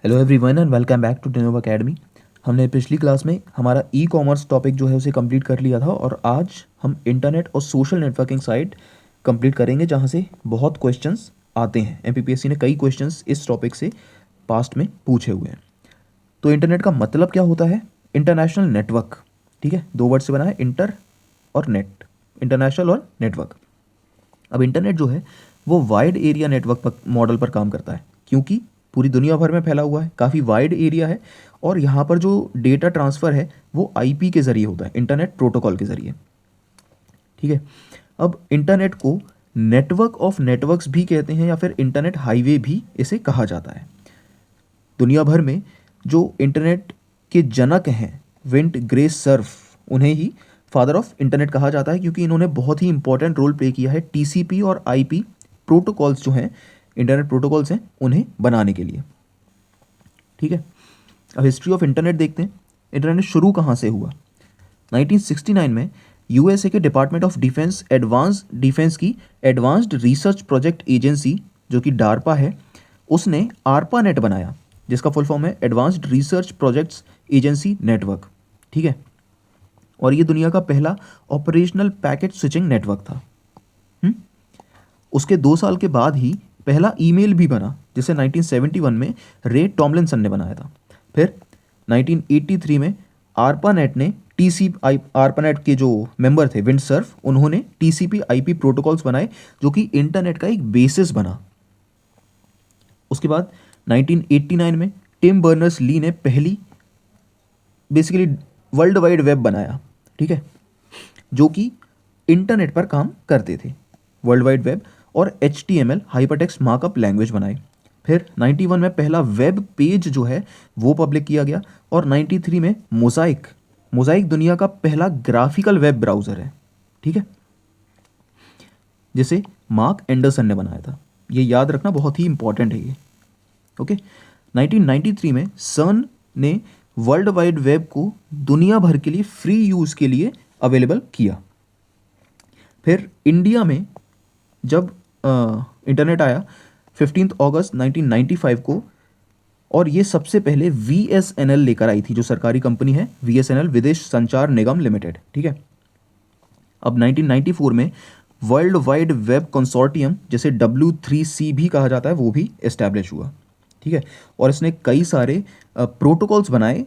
Hello everyone and welcome back to Tenov academy. हमने पिछली class में हमारा ई कॉमर्स टॉपिक जो है उसे कंप्लीट कर लिया था और आज हम इंटरनेट और सोशल नेटवर्किंग साइट कंप्लीट करेंगे जहां से बहुत क्वेश्चंस आते हैं। एमपीपीएससी ने कई क्वेश्चंस इस टॉपिक से पास्ट में पूछे हुए हैं। तो इंटरनेट का मतलब क्या होता है? International network. ठीक है, दो वर्ड से बना है, इंटर और नेट, इंटरनेशनल और नेटवर्क। अब इंटरनेट जो है वो वाइड एरिया नेटवर्क पर मॉडल पर काम करता है, क्योंकि पूरी दुनिया भर में फैला हुआ है, काफ़ी वाइड एरिया है और यहाँ पर जो डेटा ट्रांसफ़र है वो आईपी के ज़रिए होता है, इंटरनेट प्रोटोकॉल के ज़रिए। ठीक है, अब इंटरनेट को नेटवर्क ऑफ नेटवर्क्स भी कहते हैं या फिर इंटरनेट हाईवे भी इसे कहा जाता है। दुनिया भर में जो इंटरनेट के जनक हैं, विंट ग्रेस सर्फ, उन्हें ही फादर ऑफ इंटरनेट कहा जाता है, क्योंकि इन्होंने बहुत ही इंपॉर्टेंट रोल प्ले किया है टीसीपी और आईपी प्रोटोकॉल्स जो हैं, इंटरनेट प्रोटोकॉल्स हैं, उन्हें बनाने के लिए। ठीक है, अब हिस्ट्री ऑफ इंटरनेट देखते हैं। इंटरनेट शुरू कहाँ से हुआ? 1969 में यूएसए के डिपार्टमेंट ऑफ डिफेंस की एडवांस्ड रिसर्च प्रोजेक्ट एजेंसी, जो कि डार्पा है, उसने आरपा नेट बनाया, जिसका फुल फॉर्म है advanced research projects agency network. ठीक है, और ये दुनिया का पहला ऑपरेशनल पैकेट स्विचिंग नेटवर्क था। उसके 2 साल के बाद ही पहला ईमेल भी बना, जिसे 1971 में रे टॉमलिंसन ने बनाया था। फिर 1983 में आरपानेट ने आरपानेट के जो मेंबर थे विंडसर्फ, उन्होंने टीसीपी आईपी प्रोटोकॉल्स बनाए, जो कि इंटरनेट का एक बेसिस बना। उसके बाद 1989 में टिम बर्नर्स ली ने पहली बेसिकली वर्ल्ड वाइड वेब बनाया। ठीक है, जो कि इंटरनेट पर काम करते थे, वर्ल्ड वाइड वेब, और HTML हाइपरटेक्स्ट मार्कअप लैंग्वेज बनाई। फिर 91 में पहला वेब पेज जो है वो पब्लिक किया गया, और 93 में मोज़ाइक दुनिया का पहला ग्राफिकल वेब ब्राउज़र है। ठीक है, जिसे मार्क एंडरसन ने बनाया था। ये याद रखना बहुत ही इंपॉर्टेंट है ये। ओके, 1993 में सन ने वर्ल्ड वाइड वेब को दुनिया भर के लिए फ्री यूज़ के लिए अवेलेबल किया। फिर इंडिया में जब इंटरनेट आया 15 अगस्त 1995 को, और ये सबसे पहले VSNL लेकर आई थी, जो सरकारी कंपनी है VSNL, विदेश संचार निगम लिमिटेड। ठीक है, अब 1994 में वर्ल्ड वाइड वेब कंसोर्टियम, जिसे W3C भी कहा जाता है, वो भी एस्टैब्लिश हुआ। ठीक है, और इसने कई सारे प्रोटोकॉल्स बनाए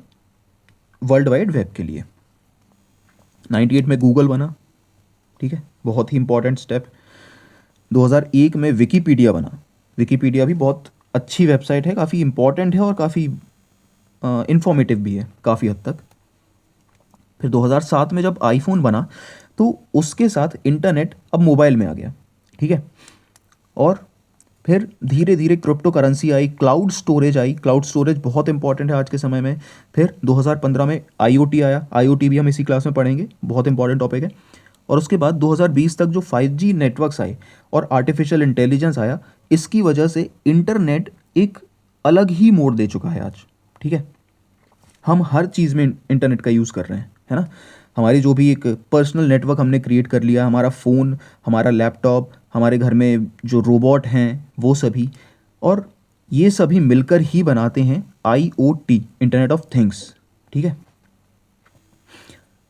वर्ल्ड वाइड वेब के लिए। 98 में गूगल बना। ठीक है, बहुत ही इंपॉर्टेंट स्टेप। 2001 में विकीपीडिया बना। विकीपीडिया भी बहुत अच्छी वेबसाइट है, काफ़ी इंपॉर्टेंट है और काफ़ी इंफॉर्मेटिव भी है काफ़ी हद तक। फिर 2007 में जब आईफोन बना तो उसके साथ इंटरनेट अब मोबाइल में आ गया। ठीक है, और फिर धीरे धीरे क्रिप्टो करेंसी आई, क्लाउड स्टोरेज आई। क्लाउड स्टोरेज बहुत इंपॉर्टेंट है आज के समय में। फिर 2015 में IoT आया। IoT भी हम इसी क्लास में पढ़ेंगे, बहुत इंपॉर्टेंट टॉपिक है। और उसके बाद 2020 तक जो 5G नेटवर्क्स आए और आर्टिफिशियल इंटेलिजेंस आया, इसकी वजह से इंटरनेट एक अलग ही मोड़ दे चुका है आज। ठीक है, हम हर चीज़ में इंटरनेट का यूज़ कर रहे हैं, है ना। हमारी जो भी एक पर्सनल नेटवर्क हमने क्रिएट कर लिया, हमारा फ़ोन, हमारा लैपटॉप, हमारे घर में जो रोबोट हैं वो सभी, और ये सभी मिलकर ही बनाते हैं IoT, इंटरनेट ऑफ थिंग्स। ठीक है,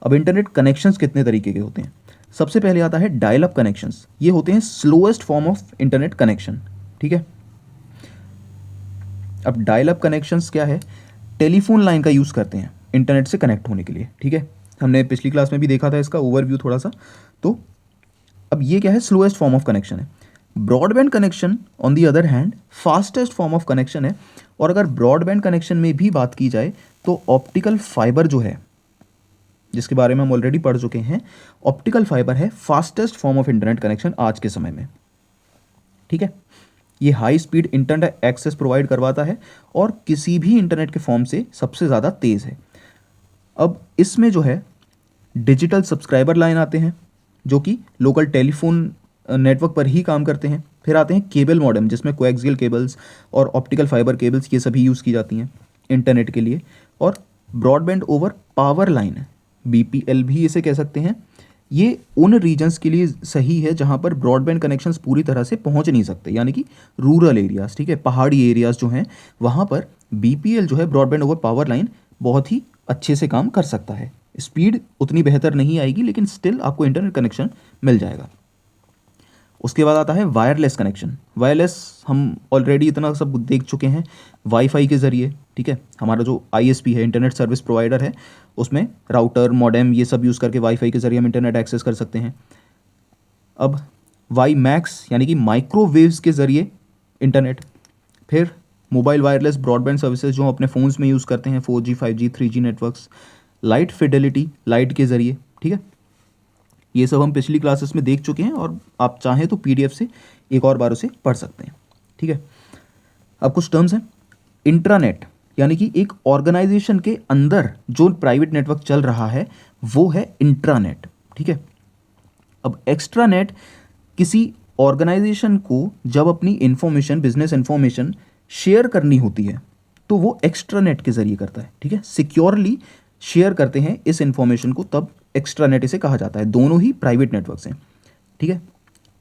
अब इंटरनेट कनेक्शंस कितने तरीके के होते हैं? सबसे पहले आता है डायल अप कनेक्शंस। ये होते हैं slowest form of internet connection. ठीक है, अब डायल अप कनेक्शंस क्या है? टेलीफोन लाइन का यूज़ करते हैं इंटरनेट से कनेक्ट होने के लिए। ठीक है, हमने पिछली क्लास में भी देखा था इसका ओवरव्यू थोड़ा सा। तो अब ये क्या है? स्लोएस्ट फॉर्म ऑफ कनेक्शन है। Broadband connection on the other hand fastest form of connection है। और अगर ब्रॉडबैंड कनेक्शन में भी बात की जाए तो ऑप्टिकल फाइबर जो है, जिसके बारे में हम ऑलरेडी पढ़ चुके हैं, ऑप्टिकल फाइबर है fastest form of internet connection आज के समय में। ठीक है, ये high speed internet access provide करवाता है और किसी भी इंटरनेट के फॉर्म से सबसे ज़्यादा तेज़ है। अब इसमें जो है डिजिटल सब्सक्राइबर लाइन आते हैं, जो कि लोकल टेलीफोन नेटवर्क पर ही काम करते हैं। फिर आते हैं केबल मॉडेम, जिसमें कोएक्सियल केबल्स और ऑप्टिकल फाइबर केबल्स ये सभी यूज़ की जाती हैं इंटरनेट के लिए। और ब्रॉडबैंड ओवर पावर लाइन है, BPL भी इसे कह सकते हैं। ये उन रीजन्स के लिए सही है जहाँ पर ब्रॉडबैंड कनेक्शंस पूरी तरह से पहुँच नहीं सकते, यानी कि रूरल एरियाज़। ठीक है, पहाड़ी एरियाज़ जो हैं वहाँ पर BPL जो है, ब्रॉडबैंड ओवर पावर लाइन, बहुत ही अच्छे से काम कर सकता है। स्पीड उतनी बेहतर नहीं आएगी, लेकिन स्टिल आपको इंटरनेट कनेक्शन मिल जाएगा। उसके बाद आता है वायरलेस कनेक्शन। वायरलेस हम ऑलरेडी इतना सब देख चुके हैं, वाईफाई के ज़रिए, ठीक है। हमारा जो ISP है, इंटरनेट सर्विस प्रोवाइडर है, उसमें राउटर, मॉडेम, ये सब यूज़ करके वाईफाई के ज़रिए हम इंटरनेट एक्सेस कर सकते हैं। अब वाई मैक्स यानी कि माइक्रोवेव्स के ज़रिए इंटरनेट। फिर मोबाइल वायरलेस ब्रॉडबैंड सर्विसेज जो हम अपने फ़ोन्स में यूज़ करते हैं, 4G 5G 3G networks. Light Fidelity, light के ज़रिए, ठीक है। ये सब हम पिछली क्लासेस में देख चुके हैं, और आप चाहें तो PDF से एक और बार उसे पढ़ सकते हैं, ठीक है। अब कुछ टर्म्स हैं। इंट्रानेट यानी कि एक ऑर्गेनाइजेशन के अंदर जो प्राइवेट नेटवर्क चल रहा है वो है इंट्रानेट, ठीक है। अब एक्स्ट्रानेट किसी ऑर्गेनाइजेशन को जब अपनी इंफॉर्मेशन, बिजनेस इंफॉर्मेशन शेयर करनी होती है तो वो एक्स्ट्रानेट के ज़रिए करता है, ठीक है। सिक्योरली शेयर करते हैं इस इंफॉर्मेशन को, तब एक्स्ट्रानेट इसे कहा जाता है। दोनों ही प्राइवेट नेटवर्क्स हैं, ठीक है।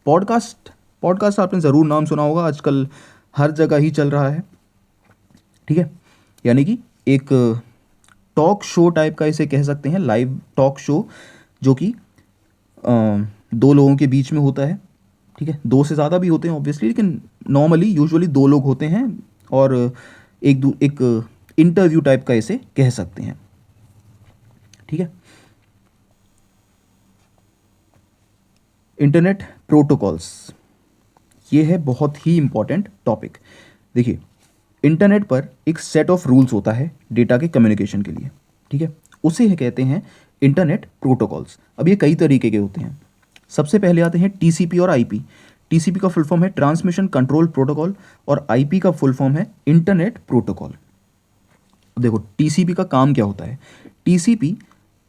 पॉडकास्ट आपने ज़रूर नाम सुना होगा, आजकल हर जगह ही चल रहा है, ठीक है। यानी कि एक टॉक शो टाइप का इसे कह सकते हैं, लाइव टॉक शो, जो कि दो लोगों के बीच में होता है, ठीक है। दो से ज़्यादा भी होते हैं ऑब्वियसली, लेकिन नॉर्मली यूजुअली दो लोग होते हैं, और एक इंटरव्यू टाइप का इसे कह सकते हैं, ठीक है। इंटरनेट प्रोटोकॉल्स, ये है बहुत ही इंपॉर्टेंट टॉपिक। देखिए, इंटरनेट पर एक सेट ऑफ रूल्स होता है डेटा के कम्युनिकेशन के लिए, ठीक है। उसे कहते हैं इंटरनेट प्रोटोकॉल्स। अब ये कई तरीके के होते हैं। सबसे पहले आते हैं TCP और IP। TCP का फुल फॉर्म है ट्रांसमिशन कंट्रोल प्रोटोकॉल, और IP का फुल फॉर्म है इंटरनेट प्रोटोकॉल। देखो, TCP का काम क्या होता है। TCP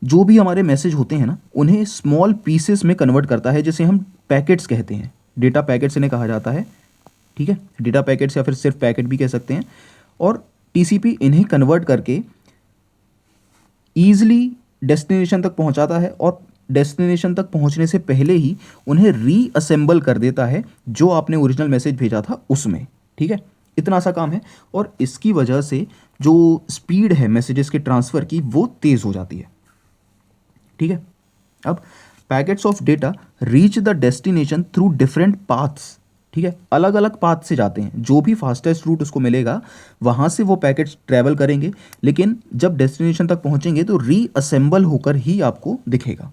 जो भी हमारे मैसेज होते हैं ना, उन्हें स्मॉल पीसेस में कन्वर्ट करता है, जिसे हम पैकेट्स कहते हैं। डेटा पैकेट्स इन्हें कहा जाता है, ठीक है। डेटा पैकेट्स या फिर सिर्फ पैकेट भी कह सकते हैं। और TCP इन्हें कन्वर्ट करके ईजिली डेस्टिनेशन तक पहुंचाता है, और डेस्टिनेशन तक पहुंचने से पहले ही उन्हें रीअसेंबल कर देता है जो आपने ओरिजिनल मैसेज भेजा था उसमें, ठीक है। इतना सा काम है, और इसकी वजह से जो स्पीड है मैसेजेस के ट्रांसफ़र की, वो तेज़ हो जाती है, ठीक है। अब packets of data reach the destination through different paths, ठीक है। अलग अलग पाथ से जाते हैं, जो भी फास्टेस्ट रूट उसको मिलेगा वहाँ से वो पैकेट्स ट्रैवल करेंगे, लेकिन जब डेस्टिनेशन तक पहुँचेंगे तो रीअसेंबल होकर ही आपको दिखेगा।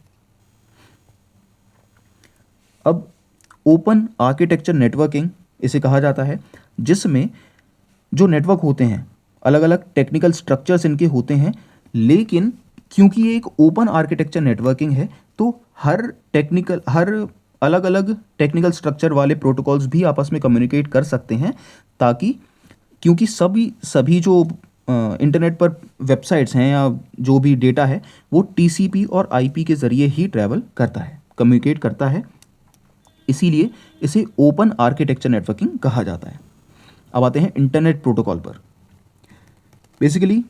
अब ओपन आर्किटेक्चर नेटवर्किंग इसे कहा जाता है, जिसमें जो नेटवर्क होते हैं, अलग अलग टेक्निकल स्ट्रक्चर्स इनके होते हैं, लेकिन क्योंकि ये एक ओपन आर्किटेक्चर नेटवर्किंग है, तो हर अलग अलग टेक्निकल स्ट्रक्चर वाले प्रोटोकॉल्स भी आपस में कम्युनिकेट कर सकते हैं, ताकि क्योंकि सभी जो इंटरनेट पर वेबसाइट्स हैं या जो भी डेटा है, वो TCP और IP के ज़रिए ही ट्रैवल करता है, कम्युनिकेट करता है, इसीलिए इसे ओपन आर्किटेक्चर नेटवर्किंग कहा जाता है। अब आते हैं इंटरनेट प्रोटोकॉल पर। Basically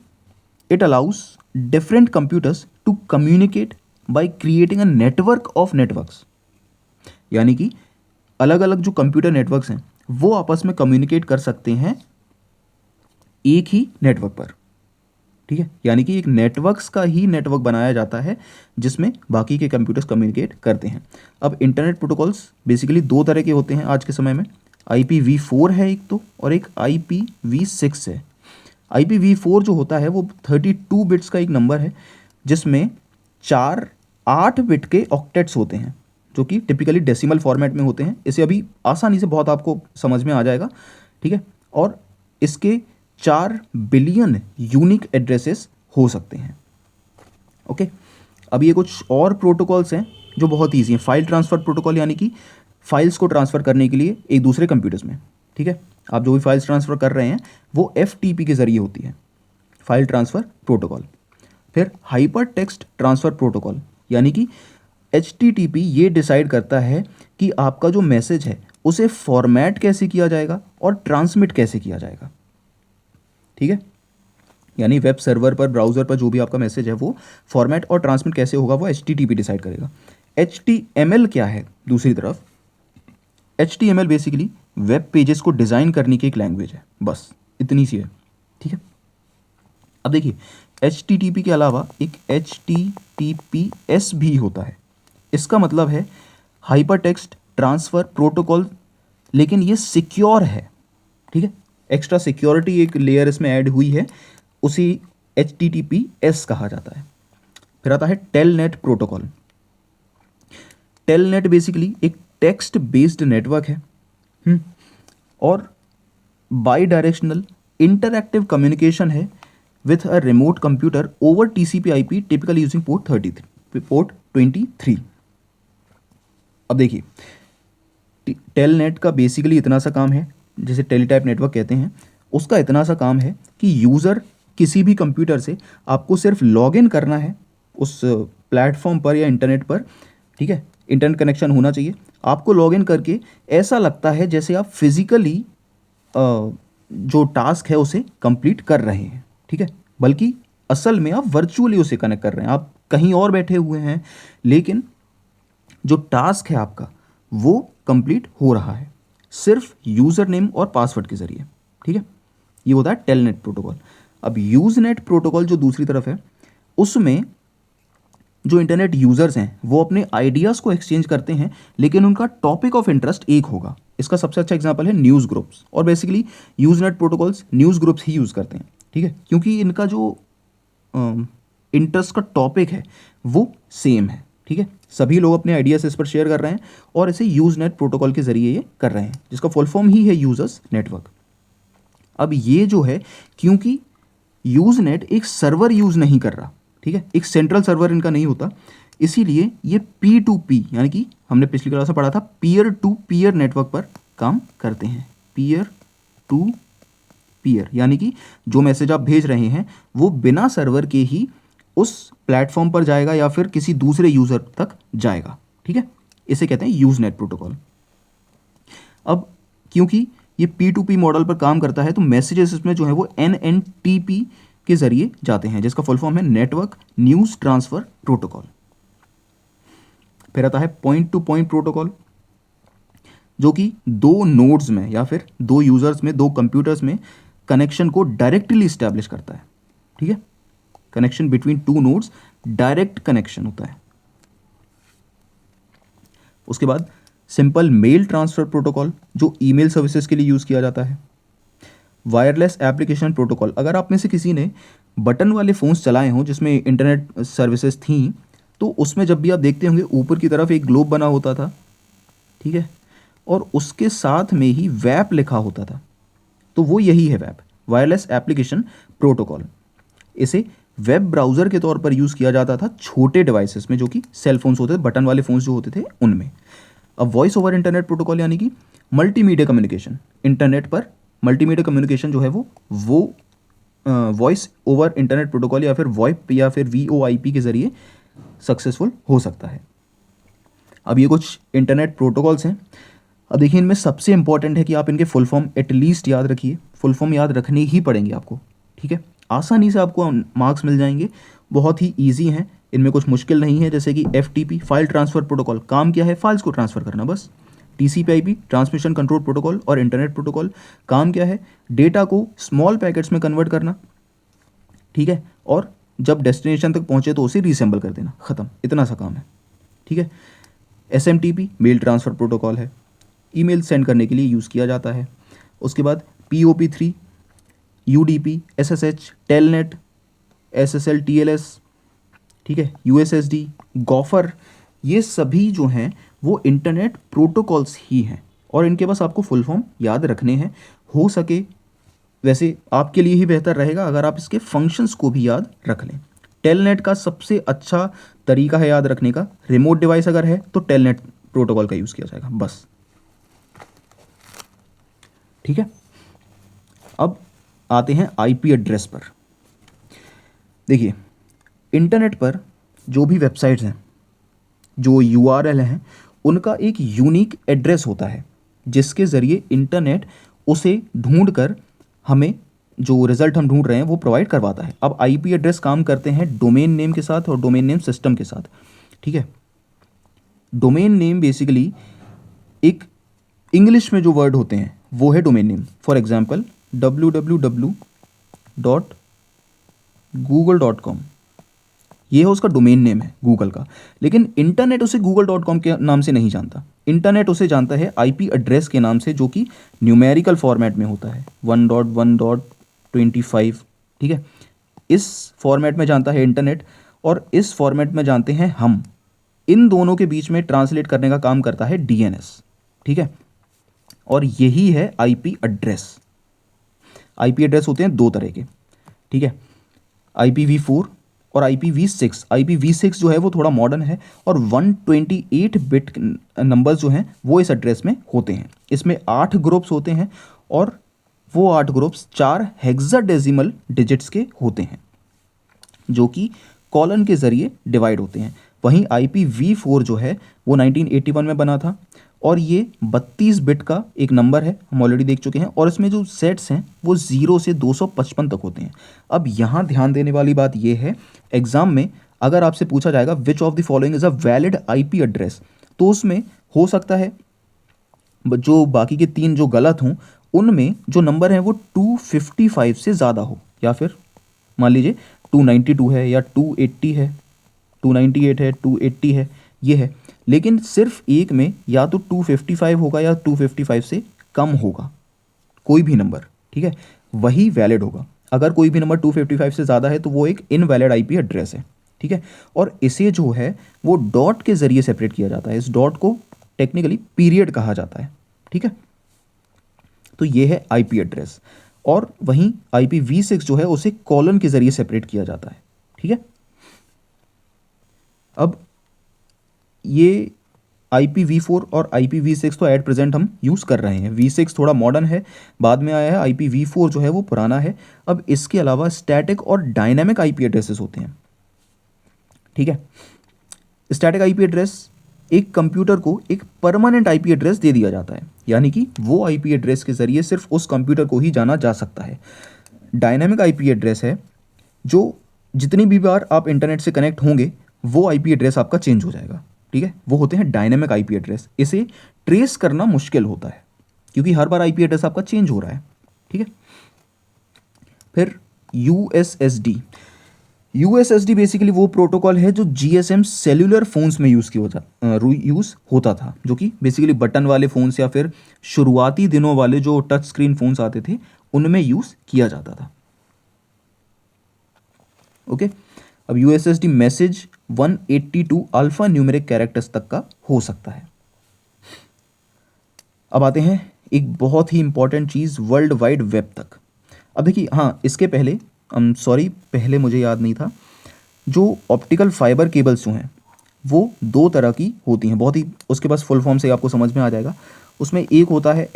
it allows different computers to communicate by creating a network of networks, यानी कि अलग अलग जो कंप्यूटर नेटवर्क्स हैं वो आपस में कम्युनिकेट कर सकते हैं एक ही नेटवर्क पर, ठीक है। यानी कि एक नेटवर्क्स का ही नेटवर्क बनाया जाता है जिसमें बाकी के कंप्यूटर्स कम्युनिकेट करते हैं। अब इंटरनेट प्रोटोकॉल्स बेसिकली दो तरह के होते हैं आज के समय में। IPv4 है एक तो, और एक IPv6 है। IPv4 जो होता है वो 32 बिट्स का एक नंबर है, जिसमें 8 बिट के ऑक्टेट्स होते हैं, जो कि टिपिकली डेसिमल फॉर्मेट में होते हैं। इसे अभी आसानी से बहुत आपको समझ में आ जाएगा, ठीक है। और इसके 4 बिलियन यूनिक एड्रेसेस हो सकते हैं, ओके। अब ये कुछ और प्रोटोकॉल्स हैं जो बहुत ईजी हैं। फाइल ट्रांसफ़र प्रोटोकॉल, यानी कि फाइल्स को ट्रांसफ़र करने के लिए एक दूसरे कंप्यूटर्स में, ठीक है। आप जो भी फाइल्स ट्रांसफ़र कर रहे हैं वो FTP के ज़रिए होती है, फाइल ट्रांसफ़र प्रोटोकॉल। फिर हाइपर टेक्स्ट ट्रांसफ़र प्रोटोकॉल, यानी कि HTTP ये डिसाइड करता है कि आपका जो मैसेज है उसे फॉर्मेट कैसे किया जाएगा और ट्रांसमिट कैसे किया जाएगा, ठीक है। यानी वेब सर्वर पर, ब्राउज़र पर जो भी आपका मैसेज है वो फॉर्मेट और ट्रांसमिट कैसे होगा वो HTTP डिसाइड करेगा। HTML क्या है दूसरी तरफ? HTML बेसिकली वेब पेजेस को डिज़ाइन करने की एक लैंग्वेज है, बस इतनी सी है, ठीक है। अब देखिए HTTP के अलावा एक HTTPS भी होता है। इसका मतलब है हाइपर टेक्स्ट ट्रांसफ़र प्रोटोकॉल, लेकिन ये सिक्योर है, ठीक है। एक्स्ट्रा सिक्योरिटी एक लेयर इसमें ऐड हुई है, उसी HTTPS कहा जाता है। फिर आता है टेलनेट प्रोटोकॉल। टेलनेट बेसिकली एक टेक्स्ट बेस्ड नेटवर्क है और बाई डायरेक्शनल इंटरएक्टिव कम्युनिकेशन है with a remote computer over TCP/IP typically using port 23। अब देखिए टेलनेट का बेसिकली इतना सा काम है, जैसे टेलीटाइप नेटवर्क कहते हैं, उसका इतना सा काम है कि यूज़र किसी भी कंप्यूटर से आपको सिर्फ लॉगिन करना है उस प्लेटफॉर्म पर या इंटरनेट पर, ठीक है। इंटरनेट कनेक्शन होना चाहिए। आपको लॉगिन करके ऐसा लगता है जैसे आप फिजिकली जो टास्क है उसे कंप्लीट कर रहे हैं, ठीक है, बल्कि असल में आप वर्चुअली उसे कनेक्ट कर रहे हैं। आप कहीं और बैठे हुए हैं, लेकिन जो टास्क है आपका वो कंप्लीट हो रहा है सिर्फ यूज़र नेम और पासवर्ड के ज़रिए, ठीक है। ये होता है टेलनेट प्रोटोकॉल। अब यूज़नेट प्रोटोकॉल जो दूसरी तरफ है, उसमें जो इंटरनेट यूज़र्स हैं वो अपने आइडियाज़ को एक्सचेंज करते हैं, लेकिन उनका टॉपिक ऑफ इंटरेस्ट एक होगा। इसका सबसे अच्छा एग्जांपल है न्यूज़ ग्रुप्स, और basically Usenet protocols news groups ही यूज़ करते हैं, ठीक है, क्योंकि इनका जो इंटरेस्ट का टॉपिक है वो सेम है, ठीक है। सभी लोग अपने आइडियाज़ इस पर शेयर कर रहे हैं और इसे यूज़नेट प्रोटोकॉल के ज़रिए ये कर रहे हैं, जिसका फुल फॉर्म ही है यूज़र्स नेटवर्क। अब ये जो है, क्योंकि यूज़नेट एक सर्वर यूज़ नहीं कर रहा, ठीक है, एक सेंट्रल सर्वर इनका नहीं होता, इसीलिए ये P2P यानी कि हमने पिछली क्लास में पढ़ा था पीयर टू पीयर नेटवर्क पर काम करते हैं। पीयर टू पीयर यानी कि जो मैसेज आप भेज रहे हैं वो बिना सर्वर के ही उस प्लेटफॉर्म पर जाएगा या फिर किसी दूसरे यूज़र तक जाएगा, ठीक है। इसे कहते हैं यूज़नेट प्रोटोकॉल। अब क्योंकि ये P2P मॉडल पर काम करता है तो मैसेजेस इसमें जो है वो NNTP के ज़रिए जाते हैं, जिसका फुल फॉर्म है नेटवर्क न्यूज़ ट्रांसफ़र प्रोटोकॉल। फिर आता है पॉइंट टू पॉइंट प्रोटोकॉल, जो कि दो नोड्स में या फिर दो यूज़र्स में, दो कंप्यूटर्स में कनेक्शन को डायरेक्टली इस्टेब्लिश करता है, ठीक है। Connection between two nodes, direct connection होता है। उसके बाद सिंपल मेल ट्रांसफ़र प्रोटोकॉल, जो ईमेल सर्विसेज के लिए यूज़ किया जाता है। वायरलेस एप्लीकेशन प्रोटोकॉल, अगर आप में से किसी ने बटन वाले फ़ोन्स चलाए हों जिसमें इंटरनेट सर्विसेज थी, तो उसमें जब भी आप देखते होंगे ऊपर की तरफ एक ग्लोब बना होता था, ठीक है, और उसके साथ में ही वैप लिखा होता था, तो वो यही है वैप, वायरलेस एप्लीकेशन प्रोटोकॉल। इसे वेब ब्राउज़र के तौर पर यूज़ किया जाता था छोटे डिवाइसेस में, जो कि सेल फोन्स होते थे, बटन वाले फ़ोन्स जो होते थे उनमें। अब वॉइस ओवर इंटरनेट प्रोटोकॉल यानी कि मल्टीमीडिया कम्युनिकेशन, इंटरनेट पर मल्टीमीडिया कम्युनिकेशन जो है वो वॉइस ओवर इंटरनेट प्रोटोकॉल या फिर वॉइप या फिर VoIP के ज़रिए सक्सेसफुल हो सकता है। अब ये कुछ इंटरनेट प्रोटोकॉल्स हैं। अब देखिए इनमें सबसे इंपॉर्टेंट है कि आप इनके फुल फॉर्म एटलीस्ट याद रखिए, फुल फॉर्म याद रखने ही पड़ेंगे आपको, ठीक है। आसानी से आपको मार्क्स मिल जाएंगे, बहुत ही ईजी हैं, इनमें कुछ मुश्किल नहीं है। जैसे कि FTP फाइल ट्रांसफ़र प्रोटोकॉल, काम क्या है, फाइल्स को ट्रांसफ़र करना बस। TCP/IP ट्रांसमिशन कंट्रोल प्रोटोकॉल और इंटरनेट प्रोटोकॉल, काम क्या है, डेटा को स्मॉल पैकेट्स में कन्वर्ट करना, ठीक है, और जब डेस्टिनेशन तक पहुँचे तो उसे रीसेंबल कर देना, ख़त्म, इतना सा काम है, ठीक है। SMTP मेल ट्रांसफ़र प्रोटोकॉल है, ईमेल सेंड करने के लिए यूज़ किया जाता है। उसके बाद POP3, UDP, SSH, telnet, SSL, TLS, ठीक है, USSD, गॉफर, ये सभी जो हैं वो इंटरनेट प्रोटोकॉल्स ही हैं और इनके बस आपको फुल फॉर्म याद रखने हैं। हो सके वैसे आपके लिए ही बेहतर रहेगा अगर आप इसके फंक्शंस को भी याद रख लें। टेलनेट का सबसे अच्छा तरीका है याद रखने का, रिमोट डिवाइस अगर है तो टेलनेट प्रोटोकॉल का यूज़ किया जाएगा बस, ठीक है। अब आते हैं IP एड्रेस पर। देखिए इंटरनेट पर जो भी वेबसाइट्स हैं, जो URL हैं, उनका एक यूनिक एड्रेस होता है जिसके ज़रिए इंटरनेट उसे ढूंढ कर हमें जो रिज़ल्ट हम ढूंढ रहे हैं वो प्रोवाइड करवाता है। अब IP एड्रेस काम करते हैं डोमेन नेम के साथ और डोमेन नेम सिस्टम के साथ, ठीक है। डोमेन नेम बेसिकली एक इंग्लिश में जो वर्ड होते हैं वो है domain name. For example www.google.com, google.com, ये है उसका डोमेन नेम है गूगल का। लेकिन इंटरनेट उसे google.com के नाम से नहीं जानता, इंटरनेट उसे जानता है आईपी एड्रेस के नाम से, जो कि न्यूमेरिकल फॉर्मेट में होता है 1.1.25, ठीक है, इस फॉर्मेट में जानता है इंटरनेट, और इस फॉर्मेट में जानते हैं हम। इन दोनों के बीच में ट्रांसलेट करने का काम करता है डीएनएस, ठीक है, और यही है आईपी एड्रेस। आईपी एड्रेस होते हैं दो तरह के, ठीक है, IPv4 और IPv6। IPv6 जो है वो थोड़ा मॉडर्न है, और 128 बिट नंबर्स जो हैं वो इस एड्रेस में होते हैं। इसमें 8 ग्रुप्स होते हैं, और वो 8 ग्रुप्स 4 हेक्साडेसिमल डिजिट्स के होते हैं, जो कि कॉलन के ज़रिए डिवाइड होते हैं। वहीं IPv4 जो है वो 1981 में बना था, और ये 32 बिट का एक नंबर है, हम ऑलरेडी देख चुके हैं, और इसमें जो सेट्स हैं वो 0 से 255 तक होते हैं। अब यहाँ ध्यान देने वाली बात ये है, एग्ज़ाम में अगर आपसे पूछा जाएगा which of the following is a valid IP address, तो उसमें हो सकता है जो बाकी के 3 जो गलत हों, उनमें जो नंबर है वो 255 से ज़्यादा हो, या फिर मान लीजिए 292 है, या 280 है, 298 है, 280 है, ये है। लेकिन सिर्फ एक में या तो 255 होगा या 255 से कम होगा, कोई भी नंबर, ठीक है, वही वैलिड होगा। अगर कोई भी नंबर 255 से ज़्यादा है तो वो एक इनवैलिड IP एड्रेस है, ठीक है। और इसे जो है वो डॉट के ज़रिए सेपरेट किया जाता है, इस डॉट को टेक्निकली पीरियड कहा जाता है, ठीक है। तो ये है IP एड्रेस, और वहीं IPv6 जो है उसे कॉलन के ज़रिए सेपरेट किया जाता है, ठीक है। अब ये IPv4 और IPv6 तो एट प्रेजेंट हम यूज़ कर रहे हैं, V6 थोड़ा मॉडर्न है, बाद में आया है, IPv4 जो है वो पुराना है। अब इसके अलावा स्टैटिक और डायनामिक IP एड्रेसेस होते हैं, ठीक है। स्टैटिक IP एड्रेस, एक कंप्यूटर को एक परमानेंट IP एड्रेस दे दिया जाता है, यानी कि वो IP एड्रेस के ज़रिए सिर्फ उस कंप्यूटर को ही जाना जा सकता है। डायनामिक IP एड्रेस है जो जितनी भी बार आप इंटरनेट से कनेक्ट होंगे वो IP एड्रेस आपका चेंज हो जाएगा, ठीक है, वो होते हैं डायनेमिक IP एड्रेस। इसे ट्रेस करना मुश्किल होता है क्योंकि हर बार IP एड्रेस आपका चेंज हो रहा है, ठीक है। फिर USSD बेसिकली वो प्रोटोकॉल है जो GSM सेल्यूलर फ़ोन्स में यूज़ होता था, जो कि बेसिकली बटन वाले फ़ोन्स या फिर शुरुआती दिनों वाले जो टच स्क्रीन फ़ोन्स आते थे उनमें यूज़ किया जाता था, ओके। अब USSD message 182 alpha numeric characters तक का हो सकता है। अब आते हैं एक बहुत ही इंपॉर्टेंट चीज़, वर्ल्ड वाइड वेब तक। अब देखिए, हाँ, इसके पहले पहले मुझे याद नहीं था, जो ऑप्टिकल फाइबर केबल्स जो हैं वो 2 तरह की होती हैं, बहुत ही, उसके पास फुल फॉर्म से आपको समझ में आ जाएगा। उसमें एक होता है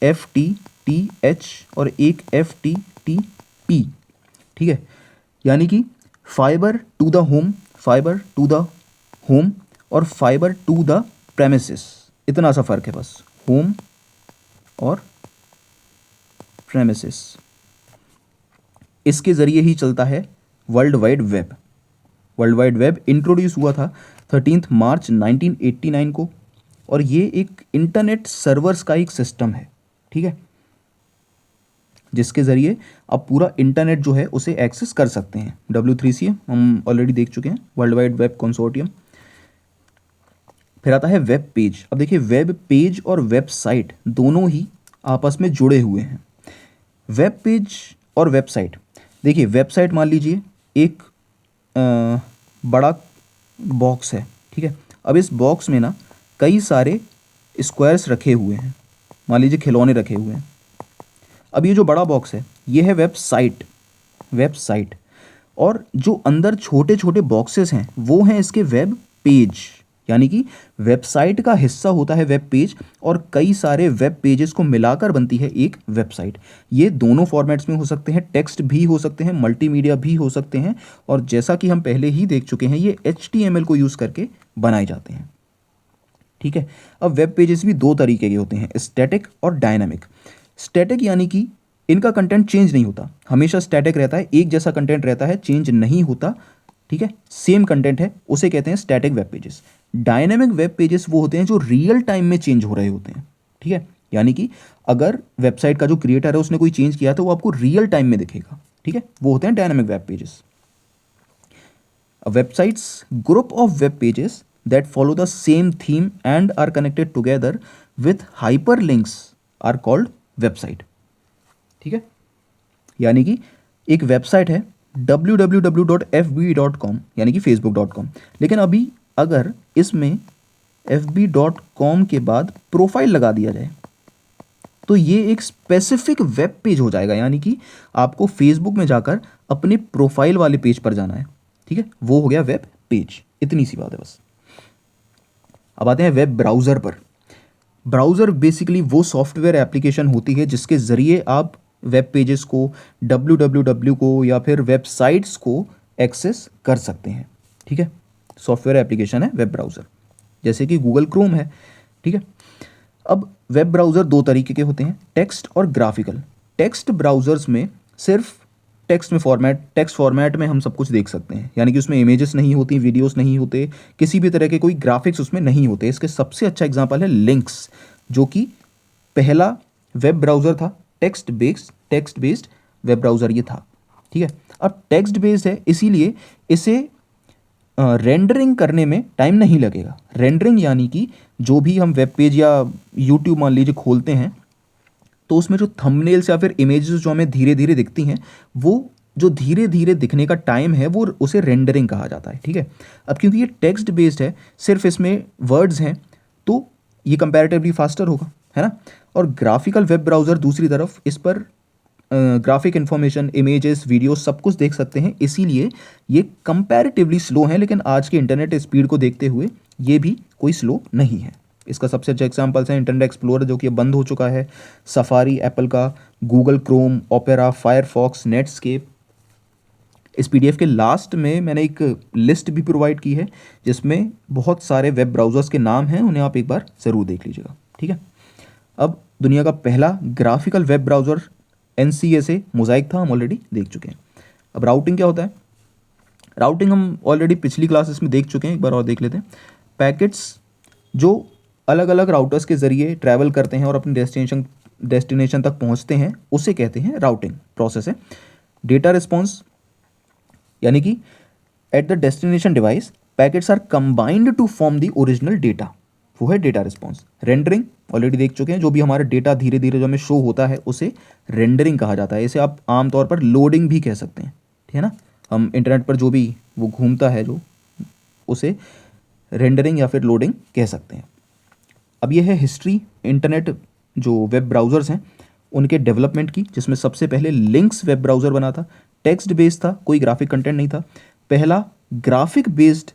FTTH और एक FTTP, ठीक है, यानी कि फाइबर टू द होम और फाइबर टू द प्रेमिसेस, इतना सा फ़र्क है बस, होम और प्रेमिसेस। इसके ज़रिए ही चलता है world wide web. World wide web introduce हुआ था 13 मार्च 1989 को, और ये एक इंटरनेट सर्वर्स का एक सिस्टम है, ठीक है, जिसके ज़रिए आप पूरा इंटरनेट जो है उसे एक्सेस कर सकते हैं। W3C हम ऑलरेडी देख चुके हैं, वर्ल्ड वाइड वेब कंसोर्टियम। फिर आता है वेब पेज। अब देखिए, वेब पेज और वेबसाइट दोनों ही आपस में जुड़े हुए हैं। वेब पेज और वेबसाइट, देखिए वेबसाइट मान लीजिए एक बड़ा बॉक्स है, ठीक है। अब इस बॉक्स में ना कई सारे स्क्वायर्स रखे हुए हैं, मान लीजिए खिलौने रखे हुए हैं। अब ये जो बड़ा बॉक्स है ये है वेबसाइट, और जो अंदर छोटे छोटे बॉक्सेस हैं वो हैं इसके वेब पेज, यानी कि वेबसाइट का हिस्सा होता है वेब पेज, और कई सारे वेब पेजेस को मिलाकर बनती है एक वेबसाइट। ये दोनों फॉर्मेट्स में हो सकते हैं, टेक्स्ट भी हो सकते हैं, मल्टीमीडिया भी हो सकते हैं, और जैसा कि हम पहले ही देख चुके हैं ये HTML को यूज़ करके बनाए जाते हैं, ठीक है। अब वेब पेजेस भी 2 तरीके के होते हैं, स्टैटिक और डायनामिक। स्टैटिक यानी कि इनका कंटेंट चेंज नहीं होता, हमेशा स्टैटिक रहता है, एक जैसा कंटेंट रहता है, चेंज नहीं होता, ठीक है, सेम कंटेंट है, उसे कहते हैं static web pages. Dynamic web pages वो होते हैं जो रियल टाइम में चेंज हो रहे होते हैं, ठीक है, यानी कि अगर वेबसाइट का जो क्रिएटर है उसने कोई चेंज किया तो वो आपको रियल टाइम में दिखेगा, ठीक ठीक है, वो होते हैं dynamic web pages. Websites group of web pages that follow the same theme and are connected together with hyperlinks are called website। ठीक है, यानी कि एक वेबसाइट है www.fb.com यानी कि facebook.com, लेकिन अभी अगर इसमें fb.com के बाद प्रोफाइल लगा दिया जाए तो ये एक स्पेसिफिक वेब पेज हो जाएगा, यानी कि आपको फेसबुक में जाकर अपने प्रोफाइल वाले पेज पर जाना है। ठीक है, वो हो गया वेब पेज, इतनी सी बात है बस। अब आते हैं वेब ब्राउज़र पर। ब्राउज़र बेसिकली वो सॉफ्टवेयर एप्लीकेशन होती है जिसके ज़रिए आप वेब पेजेस को, www को या फिर वेबसाइट्स को एक्सेस कर सकते हैं। ठीक है, सॉफ्टवेयर एप्लीकेशन है वेब ब्राउज़र, जैसे कि गूगल क्रोम है। ठीक है, अब वेब ब्राउज़र दो तरीके के होते हैं, टेक्स्ट और ग्राफिकल। टेक्स्ट ब्राउज़र्स में सिर्फ टेक्स्ट फॉर्मेट में हम सब कुछ देख सकते हैं, यानी कि उसमें इमेजेस नहीं होती, वीडियोस नहीं होते, किसी भी तरह के कोई ग्राफिक्स उसमें नहीं होते। इसके सबसे अच्छा एग्जांपल है लिंक्स, जो कि पहला वेब ब्राउज़र था टेक्स्ट बेस्ड वेब ब्राउज़र ये था। ठीक है, अब टेक्स्ट बेस्ड है इसीलिए इसे रेंडरिंग करने में टाइम नहीं लगेगा। रेंडरिंग यानी कि जो भी हम वेब पेज या यूट्यूब मान लीजिए खोलते हैं तो उसमें जो थंबनेल्स या फिर इमेजेस जो हमें धीरे धीरे दिखती हैं, वो जो धीरे धीरे दिखने का टाइम है वो उसे रेंडरिंग कहा जाता है। ठीक है, अब क्योंकि ये टेक्स्ट बेस्ड है, सिर्फ इसमें वर्ड्स हैं, तो ये कंपैरेटिवली फास्टर होगा, है ना। और ग्राफिकल वेब ब्राउज़र दूसरी तरफ इस पर ग्राफिक इन्फॉर्मेशन, इमेजेस, वीडियो सब कुछ देख सकते हैं, इसीलिए ये कंपैरेटिवली स्लो हैं, लेकिन आज के इंटरनेट स्पीड को देखते हुए ये भी कोई स्लो नहीं है। इसका सबसे अच्छा एग्जाम्पल्स हैं इंटरनेट एक्सप्लोरर जो कि अब बंद हो चुका है, सफारी एप्पल का, Google Chrome, opera, Firefox, Netscape. इस पीडीएफ के लास्ट में मैंने एक लिस्ट भी प्रोवाइड की है जिसमें बहुत सारे वेब ब्राउज़र्स के नाम हैं, उन्हें आप एक बार ज़रूर देख लीजिएगा। ठीक है, अब दुनिया का पहला graphical web browser NCSA mosaic था, हम ऑलरेडी देख चुके हैं। अब राउटिंग क्या होता है? राउटिंग हम ऑलरेडी पिछली क्लासेस में देख चुके हैं, एक बार और देख लेते हैं। पैकेट्स जो अलग अलग राउटर्स के ज़रिए ट्रैवल करते हैं और अपने डेस्टिनेशन तक पहुंचते हैं, उसे कहते हैं राउटिंग प्रोसेस है। डेटा रिस्पॉन्स यानी कि at the destination device packets are combined to form the original data, वो है डेटा रिस्पॉन्स। रेंडरिंग ऑलरेडी देख चुके हैं, जो भी हमारा डेटा धीरे धीरे जो हमें शो होता है उसे रेंडरिंग कहा जाता है। इसे आप आमतौर पर लोडिंग भी कह सकते हैं, ठीक है ना। हम इंटरनेट पर जो भी वो घूमता है जो, उसे रेंडरिंग या फिर लोडिंग कह सकते हैं। अब ये है हिस्ट्री इंटरनेट जो वेब ब्राउज़र्स हैं उनके डेवलपमेंट की, जिसमें सबसे पहले लिंक्स वेब ब्राउज़र बना था, टेक्स्ट बेस्ड था, कोई ग्राफिक कंटेंट नहीं था। पहला ग्राफिक बेस्ड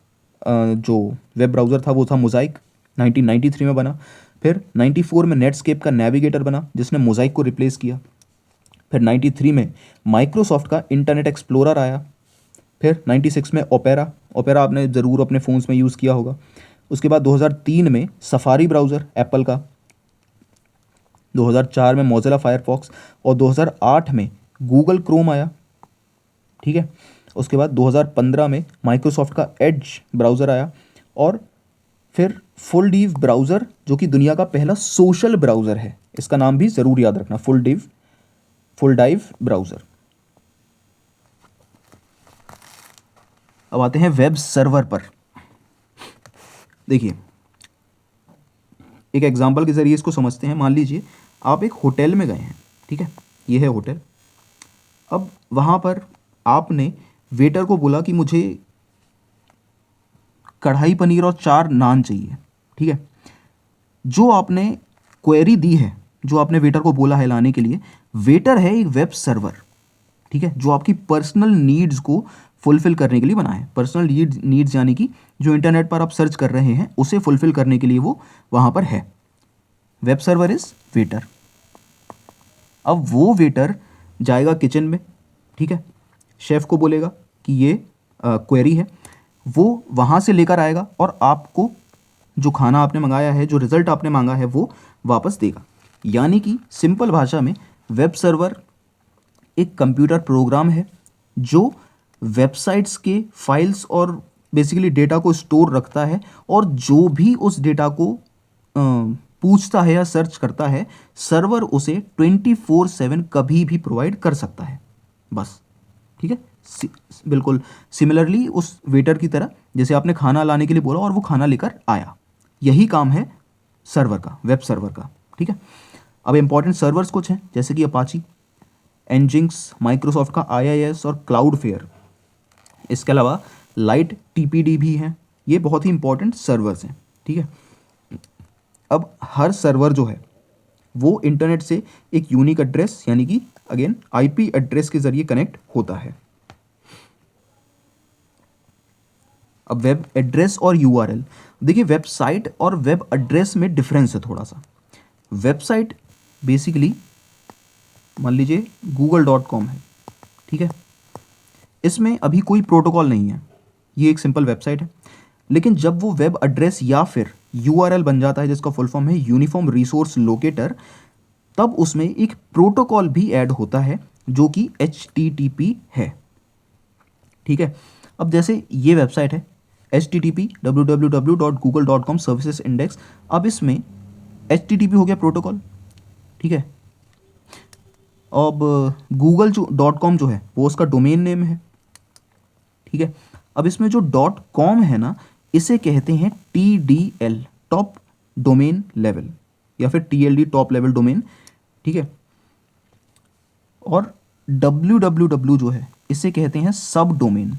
जो वेब ब्राउज़र था वो था मोज़ाइक, 1993 में बना। फिर 94 में नेटस्केप का नेविगेटर बना जिसने मोज़ाइक को रिप्लेस किया। फिर 93 में माइक्रोसॉफ्ट का इंटरनेट एक्सप्लोरर आया। फिर 96 में ओपेरा आपने ज़रूर अपने फ़ोन्स में यूज़ किया होगा। उसके बाद 2003 में सफारी ब्राउज़र एप्पल का, 2004 में मोज़िला फायरफॉक्स और 2008 में गूगल क्रोम आया। ठीक है, उसके बाद 2015 में माइक्रोसॉफ्ट का एज ब्राउज़र आया और फिर फुल डिव ब्राउज़र जो कि दुनिया का पहला सोशल ब्राउज़र है, इसका नाम भी ज़रूर याद रखना, फुल डाइव ब्राउज़र। अब आते हैं वेब सर्वर पर। देखिए एक एग्जांपल के ज़रिए इसको समझते हैं। मान लीजिए आप एक होटल में गए हैं, ठीक है, ये है होटल। अब वहाँ पर आपने वेटर को बोला कि मुझे कढ़ाई पनीर और 4 नान चाहिए, ठीक है। जो आपने क्वेरी दी है, जो आपने वेटर को बोला है लाने के लिए, वेटर है एक वेब सर्वर, ठीक है, जो आपकी पर्सनल नीड्स को फुलफ़िल करने के लिए बना है। पर्सनल नीड्स यानी कि जो इंटरनेट पर आप सर्च कर रहे हैं उसे फुलफ़िल करने के लिए वो वहाँ पर है। Web server is waiter. अब वो वेटर जाएगा किचन में, ठीक है, शेफ़ को बोलेगा कि ये क्वेरी है, वो वहाँ से लेकर आएगा और आपको जो खाना आपने मंगाया है, जो रिज़ल्ट आपने मांगा है, वो वापस देगा। यानी कि सिंपल भाषा में वेब सर्वर एक कंप्यूटर प्रोग्राम है जो वेबसाइट्स के फाइल्स और बेसिकली डेटा को स्टोर रखता है, और जो भी उस डेटा को पूछता है या सर्च करता है, सर्वर उसे 24/7 कभी भी प्रोवाइड कर सकता है। बस ठीक है, बिल्कुल सिमिलरली उस वेटर की तरह, जैसे आपने खाना लाने के लिए बोला और वो खाना लेकर आया, यही काम है सर्वर का, वेब सर्वर का। ठीक है, अब इंपॉर्टेंट सर्वर्स कुछ हैं, जैसे कि अपाची, एनजिंक्स, माइक्रोसॉफ्ट का IIS और क्लाउडफेयर। इसके अलावा लाइट TPD भी हैं। ये बहुत ही इंपॉर्टेंट सर्वर्स हैं। ठीक है, अब हर सर्वर जो है वो इंटरनेट से एक यूनिक एड्रेस यानी कि अगेन IP एड्रेस के जरिए कनेक्ट होता है। अब वेब एड्रेस और URL, देखिए वेबसाइट और वेब एड्रेस में डिफरेंस है थोड़ा सा। वेबसाइट बेसिकली मान लीजिए google.com है, ठीक है, इसमें अभी कोई प्रोटोकॉल नहीं है, ये एक सिंपल वेबसाइट है। लेकिन जब वो वेब एड्रेस या फिर URL बन जाता है, जिसका फुल फॉर्म है यूनिफॉर्म रिसोर्स लोकेटर, तब उसमें एक प्रोटोकॉल भी ऐड होता है जो कि HTTP है। ठीक है, अब जैसे ये वेबसाइट है HTTP www.google.com सर्विसेज इंडेक्स। अब इसमें HTTP हो गया प्रोटोकॉल, ठीक है। अब google.com जो है वो उसका डोमेन नेम है, ठीक है। अब इसमें जो .com है ना, इसे कहते हैं TDL, टॉप डोमेन लेवल, या फिर TLD, टॉप लेवल डोमेन, ठीक है। और www जो है इसे कहते हैं सब डोमेन।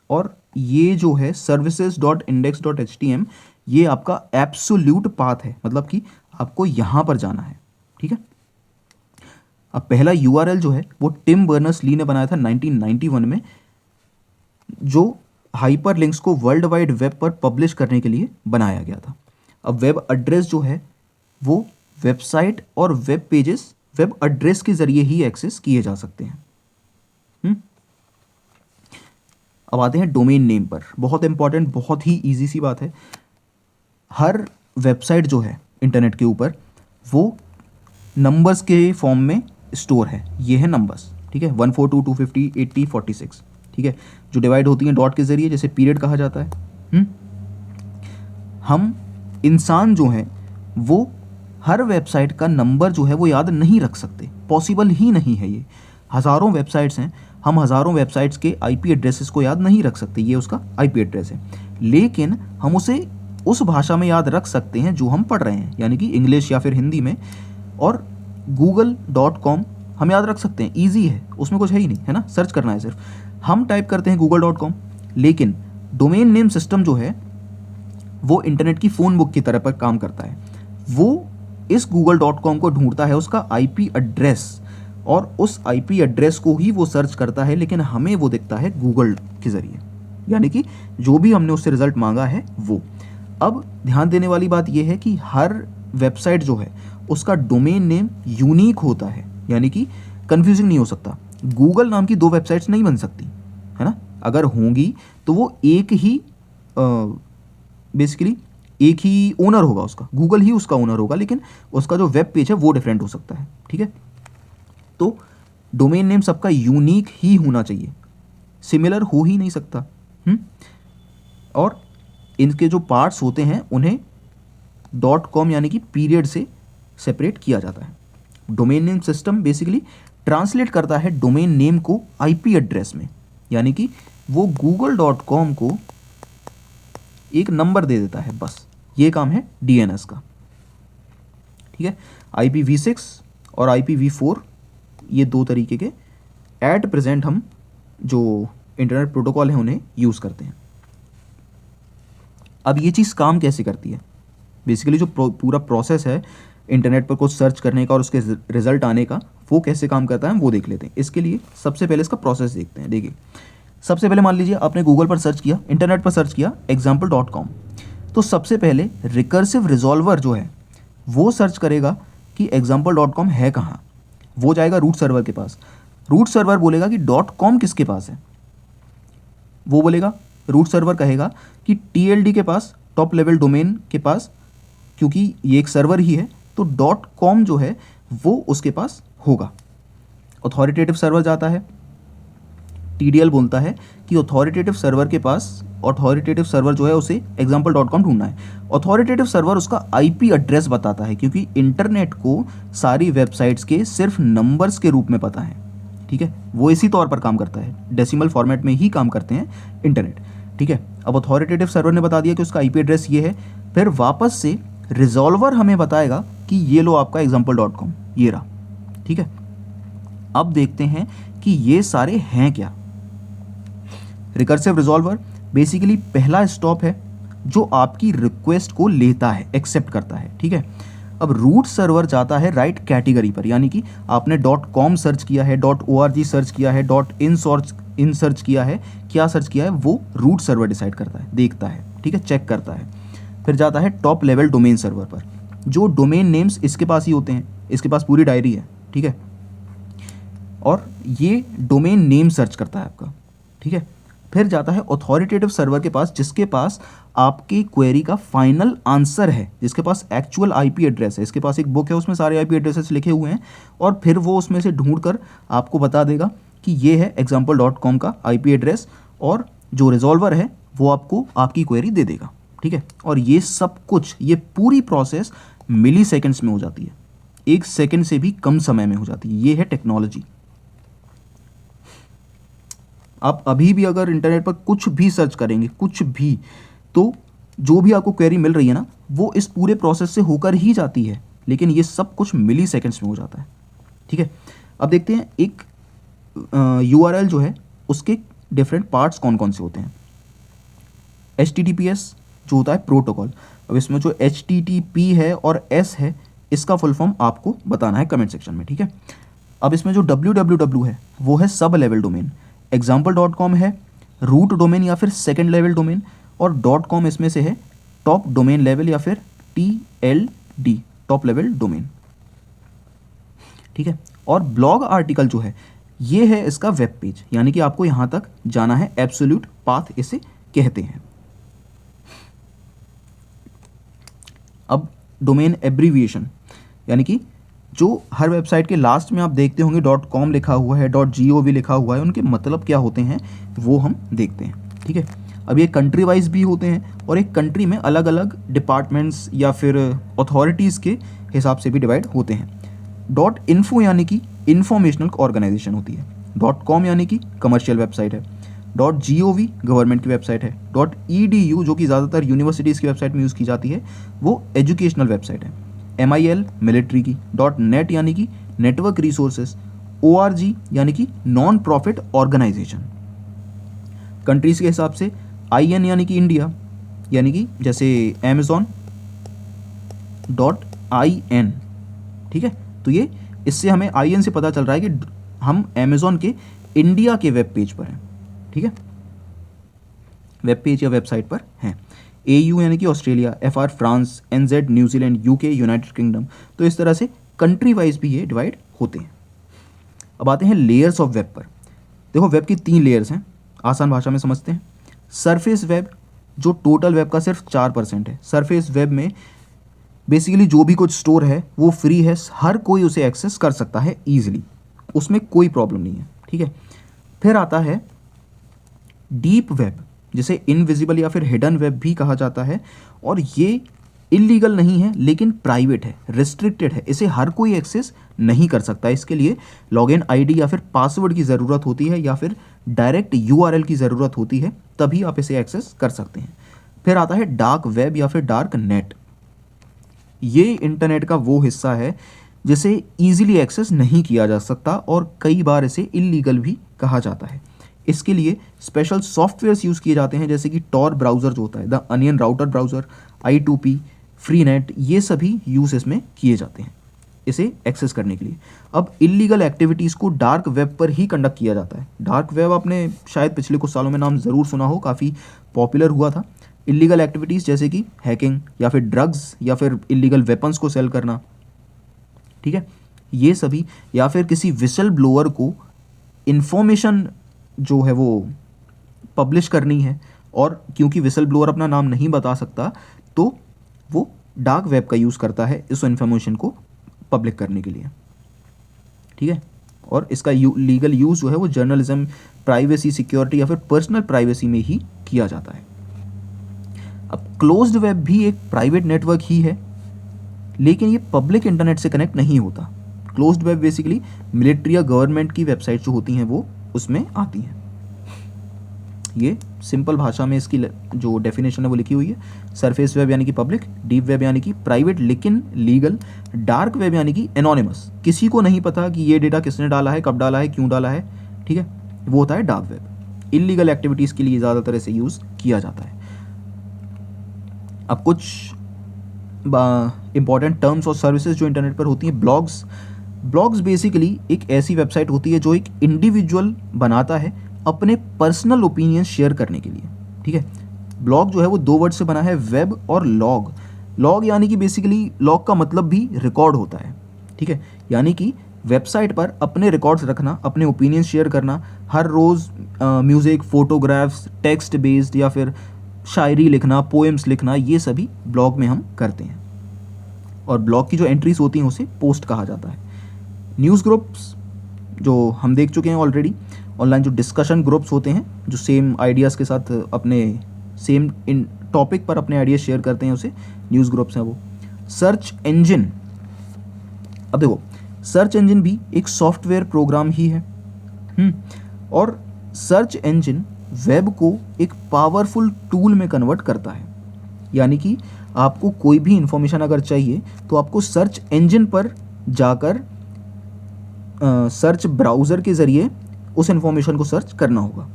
और ये जो है services.index.htm, ये आपका एब्सोल्यूट पाथ है, मतलब कि आपको यहाँ पर जाना है, ठीक है। अब पहला URL जो है वो टिम बर्नर्स-ली ने बनाया था 1991 में, जो हाइपर लिंक्स को वर्ल्ड वाइड वेब पर पब्लिश करने के लिए बनाया गया था। अब वेब एड्रेस जो है वो वेबसाइट और वेब पेजेस वेब एड्रेस के जरिए ही एक्सेस किए जा सकते हैं। अब आते हैं डोमेन नेम पर, बहुत इंपॉर्टेंट, बहुत ही इजी सी बात है। हर वेबसाइट जो है इंटरनेट के ऊपर वो नंबर्स के फॉर्म में स्टोर है, ये है नंबर्स, ठीक है, 142 250 80 46, ठीक है, जो डिवाइड होती हैं डॉट के जरिए, जैसे पीरियड कहा जाता है। हम इंसान जो हैं वो हर वेबसाइट का नंबर जो है वो याद नहीं रख सकते, पॉसिबल ही नहीं है ये। हज़ारों वेबसाइट्स हैं, हम हज़ारों वेबसाइट्स के IP एड्रेसेस को याद नहीं रख सकते, ये उसका IP एड्रेस है। लेकिन हम उसे उस भाषा में याद रख सकते हैं जो हम पढ़ रहे हैं, यानी कि इंग्लिश या फिर हिंदी में। और google.com हम याद रख सकते हैं, ईजी है, उसमें कुछ है ही नहीं, है ना, सर्च करना है सिर्फ। हम टाइप करते हैं google.com, लेकिन डोमेन नेम सिस्टम जो है वो इंटरनेट की फ़ोन बुक की तरह पर काम करता है। वो इस google.com को ढूंढता है उसका IP एड्रेस, और उस IP एड्रेस को ही वो सर्च करता है, लेकिन हमें वो दिखता है गूगल के ज़रिए, यानी कि जो भी हमने उससे रिज़ल्ट मांगा है वो। अब ध्यान देने वाली बात यह है कि हर वेबसाइट जो है उसका डोमेन नेम यूनिक होता है, यानी कि कंफ्यूजिंग नहीं हो सकता। गूगल नाम की दो वेबसाइट्स नहीं बन सकती, है ना, अगर होंगी तो वो एक ही बेसिकली एक ही ओनर होगा उसका, गूगल ही उसका ओनर होगा, लेकिन उसका जो वेब पेज है वो डिफरेंट हो सकता है, ठीक है। तो डोमेन नेम सबका यूनिक ही होना चाहिए, सिमिलर हो ही नहीं सकता। और इनके जो पार्ट्स होते हैं उन्हें .com यानी कि पीरियड से सेपरेट किया जाता है। Domain name system basically translate करता है डोमेन नेम को IP एड्रेस में, यानी कि वो google.com को एक नंबर दे देता है, बस ये काम है DNS का, ठीक है। IPv6 और IPv4 ये दो तरीके के एट प्रेजेंट हम जो इंटरनेट प्रोटोकॉल हैं उन्हें यूज़ करते हैं। अब ये चीज़ काम कैसे करती है, बेसिकली जो पूरा प्रोसेस है इंटरनेट पर कुछ सर्च करने का और उसके रिजल्ट आने का, वो कैसे काम करता है वो देख लेते हैं। इसके लिए सबसे पहले इसका प्रोसेस देखते हैं। देखिए, सबसे पहले मान लीजिए आपने गूगल पर सर्च किया, इंटरनेट पर सर्च किया example.com, तो सबसे पहले रिकर्सिव रिजॉल्वर जो है वो सर्च करेगा कि example.com है कहाँ। वो जाएगा रूट सर्वर के पास, रूट सर्वर बोलेगा कि .com किसके पास है, वो बोलेगा, रूट सर्वर कहेगा कि TLD के पास, टॉप लेवल डोमेन के पास, क्योंकि ये एक सर्वर ही है तो .com जो है वो उसके पास होगा। अथॉरिटेटिव सर्वर जाता है, TDL बोलता है कि अथॉरिटेटिव सर्वर के पास, अथॉरिटेटिव सर्वर जो है उसे example.com ढूंढना है। अथॉरिटेटिव सर्वर उसका IP एड्रेस बताता है, क्योंकि इंटरनेट को सारी वेबसाइट्स के सिर्फ नंबर्स के रूप में पता है, ठीक है, वो इसी तौर पर काम करता है, डेसिमल फॉर्मेट में ही काम करते हैं इंटरनेट, ठीक है। अब अथॉरिटेटिव सर्वर ने बता दिया कि उसका आईपी एड्रेस ये है, फिर वापस से रिजॉल्वर हमें बताएगा कि ये लो आपका example.com ये रहा, ठीक है। अब देखते हैं कि ये सारे हैं क्या। रिकर्सिव रिजॉल्वर बेसिकली पहला स्टॉप है जो आपकी रिक्वेस्ट को लेता है, एक्सेप्ट करता है, ठीक है। अब रूट सर्वर जाता है राइट कैटेगरी पर, यानी कि आपने .com सर्च किया है, .org सर्च किया है, .in सर्च किया है, क्या सर्च किया है वो रूट सर्वर डिसाइड करता है, देखता है, ठीक है, चेक करता है। फिर जाता है टॉप लेवल डोमेन सर्वर पर, जो डोमेन नेम्स इसके पास ही होते हैं, इसके पास पूरी डायरी है, ठीक है, और ये डोमेन नेम सर्च करता है आपका, ठीक है। फिर जाता है अथॉरिटेटिव सर्वर के पास, जिसके पास आपकी क्वेरी का फाइनल आंसर है, जिसके पास एक्चुअल आईपी एड्रेस है, इसके पास एक बुक है उसमें सारे आईपी एड्रेसेस लिखे हुए हैं, और फिर वो उसमें से ढूंढ कर आपको बता देगा कि ये है example.com का आईपी एड्रेस, और जो रिजॉल्वर है वो आपको आपकी क्वेरी दे देगा, ठीक है। और ये सब कुछ, ये पूरी प्रोसेस मिली सेकेंड्स में हो जाती है, 1 सेकेंड से भी कम समय में हो जाती है। ये है टेक्नोलॉजी। आप अभी भी अगर इंटरनेट पर कुछ भी सर्च करेंगे, कुछ भी, तो जो भी आपको क्वेरी मिल रही है ना, वो इस पूरे प्रोसेस से होकर ही जाती है, लेकिन ये सब कुछ मिली सेकेंड्स में हो जाता है, ठीक है। अब देखते हैं एक URL जो है उसके डिफरेंट पार्ट्स कौन कौन से होते हैं। HTTPS जो होता है प्रोटोकॉल, अब इसमें जो HTTP है और S है, इसका फुल फॉर्म आपको बताना है कमेंट सेक्शन में, ठीक है। अब इसमें जो www है वो है सब लेवल डोमेन, example.com है रूट डोमेन या फिर सेकंड लेवल डोमेन, और .com इसमें से है टॉप डोमेन लेवल या फिर TLD टॉप लेवल डोमेन, ठीक है। और ब्लॉग आर्टिकल जो है ये है इसका वेब पेज, यानी कि आपको यहाँ तक जाना है, एब्सोल्यूट पाथ इसे कहते हैं। अब डोमेन एब्रीविएशन, यानी कि जो हर वेबसाइट के लास्ट में आप देखते होंगे .com लिखा हुआ है, .gov लिखा हुआ है, उनके मतलब क्या होते हैं वो हम देखते हैं, ठीक है। अब ये कंट्री वाइज भी होते हैं, और एक कंट्री में अलग अलग डिपार्टमेंट्स या फिर अथॉरिटीज़ के हिसाब से भी डिवाइड होते हैं। .info यानी कि इंफॉर्मेशनल ऑर्गेनाइजेशन होती है, .com यानी कि कमर्शियल वेबसाइट है, .gov गवर्नमेंट की वेबसाइट है, .edu जो कि ज़्यादातर यूनिवर्सिटीज़ की वेबसाइट में यूज़ की जाती है वो एजुकेशनल वेबसाइट है, MIL मिलिट्री की, .net यानी कि नेटवर्क रिसोर्सेज, ORG यानी कि नॉन प्रॉफिट ऑर्गेनाइजेशन। कंट्रीज़ के हिसाब से IN यानी कि इंडिया, यानी कि जैसे amazon.in, ठीक है। तो ये इससे हमें IN से पता चल रहा है कि हम अमेज़ॉन के इंडिया के वेब पेज पर हैं, ठीक है, वेब पेज या वेबसाइट पर हैं। AU यानी कि Australia, FR France, NZ New Zealand, UK United kingdom. तो इस तरह से कंट्री वाइज भी ये डिवाइड होते हैं। अब आते हैं लेयर्स ऑफ वेब पर। देखो वेब की 3 लेयर्स हैं, आसान भाषा में समझते हैं। सरफेस वेब जो टोटल वेब का सिर्फ 4% है। सरफेस वेब में बेसिकली जो भी कुछ स्टोर है वो फ्री है, हर कोई उसे एक्सेस कर सकता है ईजिली, उसमें कोई प्रॉब्लम नहीं है, ठीक है। फिर आता है डीप वेब, जिसे इनविजिबल या फिर हिडन वेब भी कहा जाता है, और ये इलीगल नहीं है लेकिन प्राइवेट है, रिस्ट्रिक्टेड है, इसे हर कोई एक्सेस नहीं कर सकता। इसके लिए लॉगिन आईडी या फिर पासवर्ड की ज़रूरत होती है, या फिर डायरेक्ट URL की ज़रूरत होती है, तभी आप इसे एक्सेस कर सकते हैं। फिर आता है डार्क वेब या फिर डार्क नेट। ये इंटरनेट का वो हिस्सा है जिसे ईजिली एक्सेस नहीं किया जा सकता, और कई बार इसे इलीगल भी कहा जाता है। इसके लिए स्पेशल सॉफ्टवेयर्स यूज़ किए जाते हैं, जैसे कि टॉर ब्राउज़र जो होता है, the onion router browser, I2P, free net, ये सभी यूज़ इसमें किए जाते हैं इसे एक्सेस करने के लिए। अब इलीगल एक्टिविटीज़ को डार्क वेब पर ही कंडक्ट किया जाता है। डार्क वेब आपने शायद पिछले कुछ सालों में नाम ज़रूर सुना हो, काफ़ी पॉपुलर हुआ था। इलीगल एक्टिविटीज़ जैसे कि हैकिंग या फिर ड्रग्स या फिर इलीगल वेपन्स को सेल करना, ठीक है, ये सभी, या फिर किसी विसल ब्लोअर को इन्फॉर्मेशन जो है वो पब्लिश करनी है, और क्योंकि विसल ब्लोअर अपना नाम नहीं बता सकता तो वो डार्क वेब का यूज़ करता है इस इन्फॉर्मेशन को पब्लिक करने के लिए, ठीक है। और इसका लीगल यूज़ जो है वो जर्नलिज्म, प्राइवेसी, सिक्योरिटी या फिर पर्सनल प्राइवेसी में ही किया जाता है। अब क्लोज्ड वेब भी एक प्राइवेट नेटवर्क ही है, लेकिन ये पब्लिक इंटरनेट से कनेक्ट नहीं होता। क्लोज्ड वेब बेसिकली मिलिट्री या गवर्नमेंट की वेबसाइट जो होती हैं वो उसमें आती हैं। ये सिंपल भाषा में इसकी जो डेफिनेशन है वो लिखी हुई है। सरफेस वेब यानी कि पब्लिक, डीप वेब यानी कि प्राइवेट लेकिन लीगल, डार्क वेब यानी कि एनोनिमस, किसी को नहीं पता कि ये डेटा किसने डाला है, कब डाला है, क्यों डाला है, ठीक है, वो होता है डार्क वेब। इलीगल एक्टिविटीज़ के लिए ज़्यादातर इसे यूज़ किया जाता है। अब कुछ इंपॉर्टेंट टर्म्स और सर्विसेज जो इंटरनेट पर होती हैं। ब्लॉग्स बेसिकली एक ऐसी वेबसाइट होती है जो एक इंडिविजुअल बनाता है अपने पर्सनल ओपिनियन शेयर करने के लिए, ठीक है। ब्लॉग जो है वो दो वर्ड से बना है, वेब और लॉग। लॉग यानी कि बेसिकली लॉग का मतलब भी रिकॉर्ड होता है, ठीक है, यानी कि वेबसाइट पर अपने रिकॉर्ड्स रखना, अपने ओपिनियन शेयर करना, हर रोज़ म्यूज़िक, फोटोग्राफ्स, टेक्स्ट बेस्ड या फिर शायरी लिखना, पोएम्स लिखना, ये सभी ब्लॉग में हम करते हैं। और ब्लॉग की जो एंट्रीज होती हैं उसे पोस्ट कहा जाता है। न्यूज़ ग्रुप्स जो हम देख चुके हैं ऑलरेडी, ऑनलाइन जो डिस्कशन ग्रुप्स होते हैं जो सेम आइडियाज़ के साथ अपने सेम इन टॉपिक पर अपने आइडियाज़ शेयर करते हैं, उसे न्यूज़ ग्रुप्स हैं वो। सर्च इंजन, अब देखो सर्च इंजन भी एक सॉफ्टवेयर प्रोग्राम ही है, और सर्च इंजन वेब को एक पावरफुल टूल में कन्वर्ट करता है। यानी कि आपको कोई भी इंफॉर्मेशन अगर चाहिए तो आपको सर्च इंजन पर जाकर सर्च ब्राउज़र के ज़रिए उस इंफॉर्मेशन को सर्च करना होगा।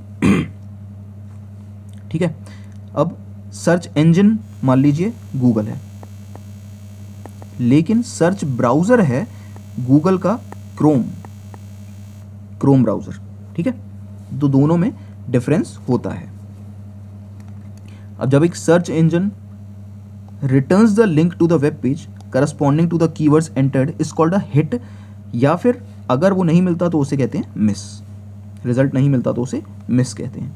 ठीक है, अब सर्च इंजन मान लीजिए गूगल है, लेकिन सर्च ब्राउज़र है गूगल का क्रोम ब्राउज़र, ठीक है, तो दोनों में डिफरेंस होता है। अब जब एक search engine returns the link to the web page corresponding to the keywords entered is called a hit, या फिर अगर वो नहीं मिलता तो उसे कहते हैं मिस, रिजल्ट नहीं मिलता तो उसे मिस कहते हैं,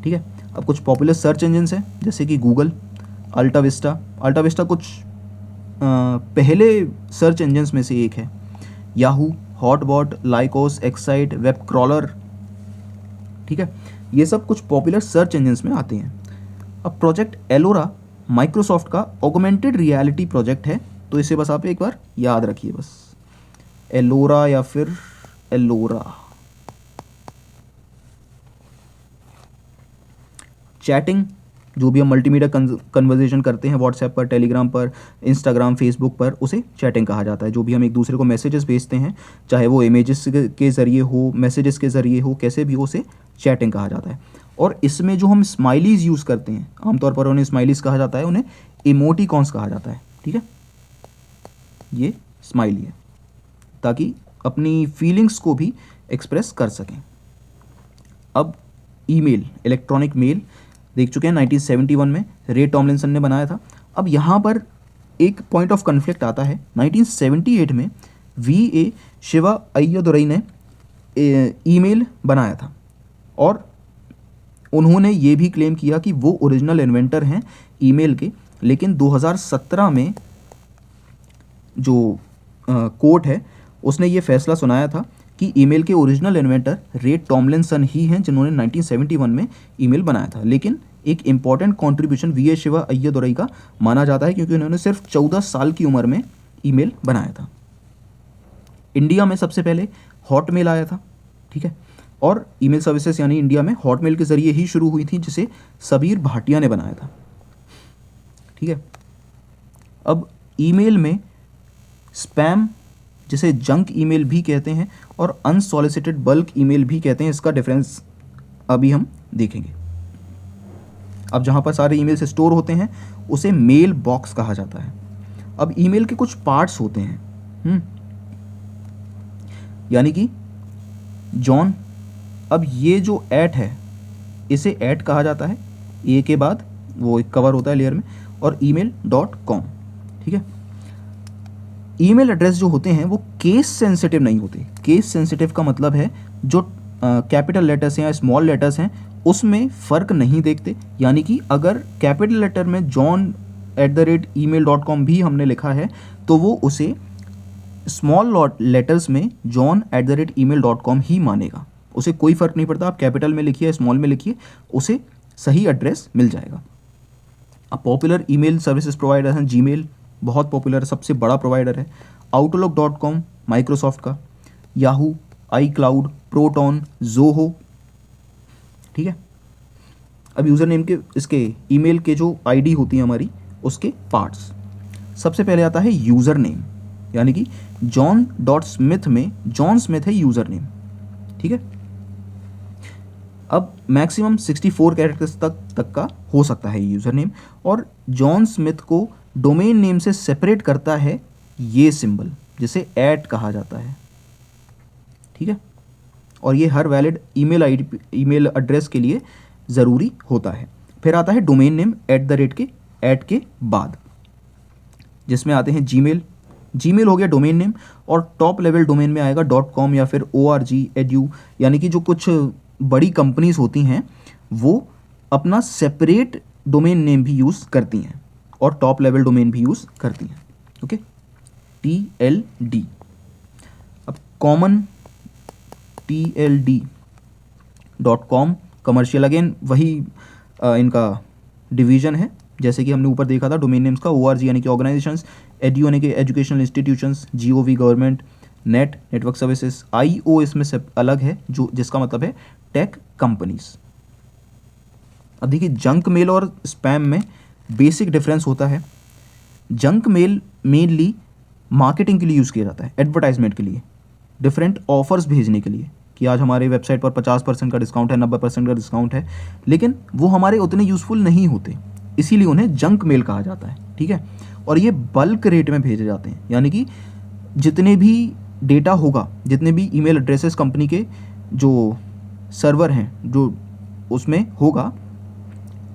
ठीक है। अब कुछ पॉपुलर सर्च इंजन्स हैं जैसे कि गूगल, अल्टा विस्टा कुछ पहले सर्च इंजन्स में से एक है, Yahoo, HotBot, Lycos, Excite, web crawler, ठीक है, ये सब कुछ पॉपुलर सर्च इंजन्स में आते हैं। अब प्रोजेक्ट एलोरा माइक्रोसॉफ्ट का ऑगमेंटेड रियलिटी प्रोजेक्ट है, तो इसे बस आप एक बार याद रखिए, बस एलोरा या फिर एलोरा। चैटिंग, जो भी हम मल्टीमीडिया कन्वर्सेशन करते हैं व्हाट्सएप पर, टेलीग्राम पर, इंस्टाग्राम, फेसबुक पर, उसे चैटिंग कहा जाता है। जो भी हम एक दूसरे को मैसेजेस भेजते हैं, चाहे वो इमेजेस के ज़रिए हो, मैसेजेस के ज़रिए हो, कैसे भी हो, उसे चैटिंग कहा जाता है। और इसमें जो हम स्माइलीज़ यूज़ करते हैं, आमतौर पर उन्हें स्माइलीज़ कहा जाता है, उन्हें इमोटिकॉन्स कहा जाता है, ठीक है, ये स्माइली है ताकि अपनी फीलिंग्स को भी एक्सप्रेस कर सकें। अब ईमेल, इलेक्ट्रॉनिक मेल देख चुके हैं, 1971 में रे टॉमलिंसन ने बनाया था। अब यहाँ पर एक पॉइंट ऑफ कन्फ्लिक्ट आता है। 1978 में वी.ए. शिवा अय्यदुरई ने ईमेल बनाया था और उन्होंने ये भी क्लेम किया कि वो ओरिजिनल इन्वेंटर हैं ईमेल के, लेकिन 2017 में जो कोर्ट है उसने ये फैसला सुनाया था कि ईमेल के ओरिजिनल इन्वेंटर रे टॉमलिंसन ही हैं जिन्होंने 1971 में ईमेल बनाया था। लेकिन एक इम्पॉर्टेंट कंट्रीब्यूशन वी.ए. शिवा अय्यदुरई का माना जाता है क्योंकि उन्होंने सिर्फ 14 साल की उम्र में ईमेल बनाया था। इंडिया में सबसे पहले हॉटमेल आया था, ठीक है, और ईमेल सर्विसेज यानी इंडिया में हॉटमेल के ज़रिए ही शुरू हुई थी, जिसे सबीर भाटिया ने बनाया था, ठीक है। अब ईमेल में स्पैम, जिसे जंक ईमेल भी कहते हैं, और अनसॉलिसिटेड बल्क ईमेल भी कहते हैं, इसका डिफरेंस अभी हम देखेंगे। अब जहाँ पर सारे ईमेल्स स्टोर होते हैं उसे मेल बॉक्स कहा जाता है। अब ईमेल के कुछ पार्ट्स होते हैं, यानी कि जॉन, अब ये जो एट है इसे एट कहा जाता है, ए के बाद वो एक कवर होता है लेयर में, और email.com, ठीक है। ईमेल एड्रेस जो होते हैं वो केस सेंसिटिव नहीं होते। केस सेंसिटिव का मतलब है जो कैपिटल लेटर्स हैं या स्मॉल लेटर्स हैं उसमें फ़र्क नहीं देखते, यानी कि अगर कैपिटल लेटर में john@email.com भी हमने लिखा है तो वो उसे स्मॉल लेटर्स में john@email.com ही मानेगा, उसे कोई फ़र्क नहीं पड़ता, आप कैपिटल में लिखिए स्मॉल में लिखिए, उसे सही एड्रेस मिल जाएगा। अब पॉपुलर ईमेल सर्विसेज प्रोवाइडर हैं जीमेल, बहुत पॉपुलर, सबसे बड़ा प्रोवाइडर है। outlook.com माइक्रोसॉफ्ट का, याहू, आई क्लाउड, प्रोटॉन, जोहो, ठीक है। अब यूज़र नेम के इसके ईमेल के जो आईडी होती है हमारी, उसके पार्ट्स, सबसे पहले आता है यूज़र नेम, यानी कि जॉन डॉट स्मिथ में जॉन स्मिथ है यूज़र नेम, ठीक है। अब मैक्सिमम 64 कैरेक्टर्स तक का हो सकता है यूज़र नेम, और जॉन स्मिथ को डोमेन नेम से सेपरेट करता है ये सिंबल, जिसे ऐट कहा जाता है, ठीक है। और ये हर valid email ID email address के लिए ज़रूरी होता है। फिर आता है डोमेन नेम @ के ऐट के बाद, जिसमें आते हैं जीमेल हो गया डोमेन नेम, और टॉप लेवल डोमेन में आएगा .com या फिर org, edu, यानी कि जो कुछ बड़ी कंपनीज होती हैं वो अपना सेपरेट डोमेन नेम भी यूज़ करती हैं और टॉप लेवल डोमेन भी यूज़ करती हैं, ओके। TLD, अब कॉमन TLD.com, कमर्शियल, अगेन वही इनका डिवीज़न है जैसे कि हमने ऊपर देखा था डोमेन नेम्स का। org यानी कि ऑर्गेनाइजेशंस, edu यानी कि educational institutions, gov government, net network services, IO इसमें से अलग है जो जिसका मतलब है टेक कंपनीज। अब देखिए जंक मेल और स्पैम में बेसिक डिफरेंस होता है। जंक मेल मेनली मार्केटिंग के लिए यूज़ किया जाता है, एडवर्टाइजमेंट के लिए, डिफरेंट ऑफर्स भेजने के लिए कि आज हमारे वेबसाइट पर 50% का डिस्काउंट है, 90% का डिस्काउंट है, लेकिन वो हमारे उतने यूज़फुल नहीं होते, इसीलिए उन्हें जंक मेल कहा जाता है, ठीक है। और ये बल्क रेट में भेजे जाते हैं, यानी कि जितने भी डेटा होगा, जितने भी ईमेल एड्रेसेस कंपनी के जो सर्वर हैं जो उसमें होगा,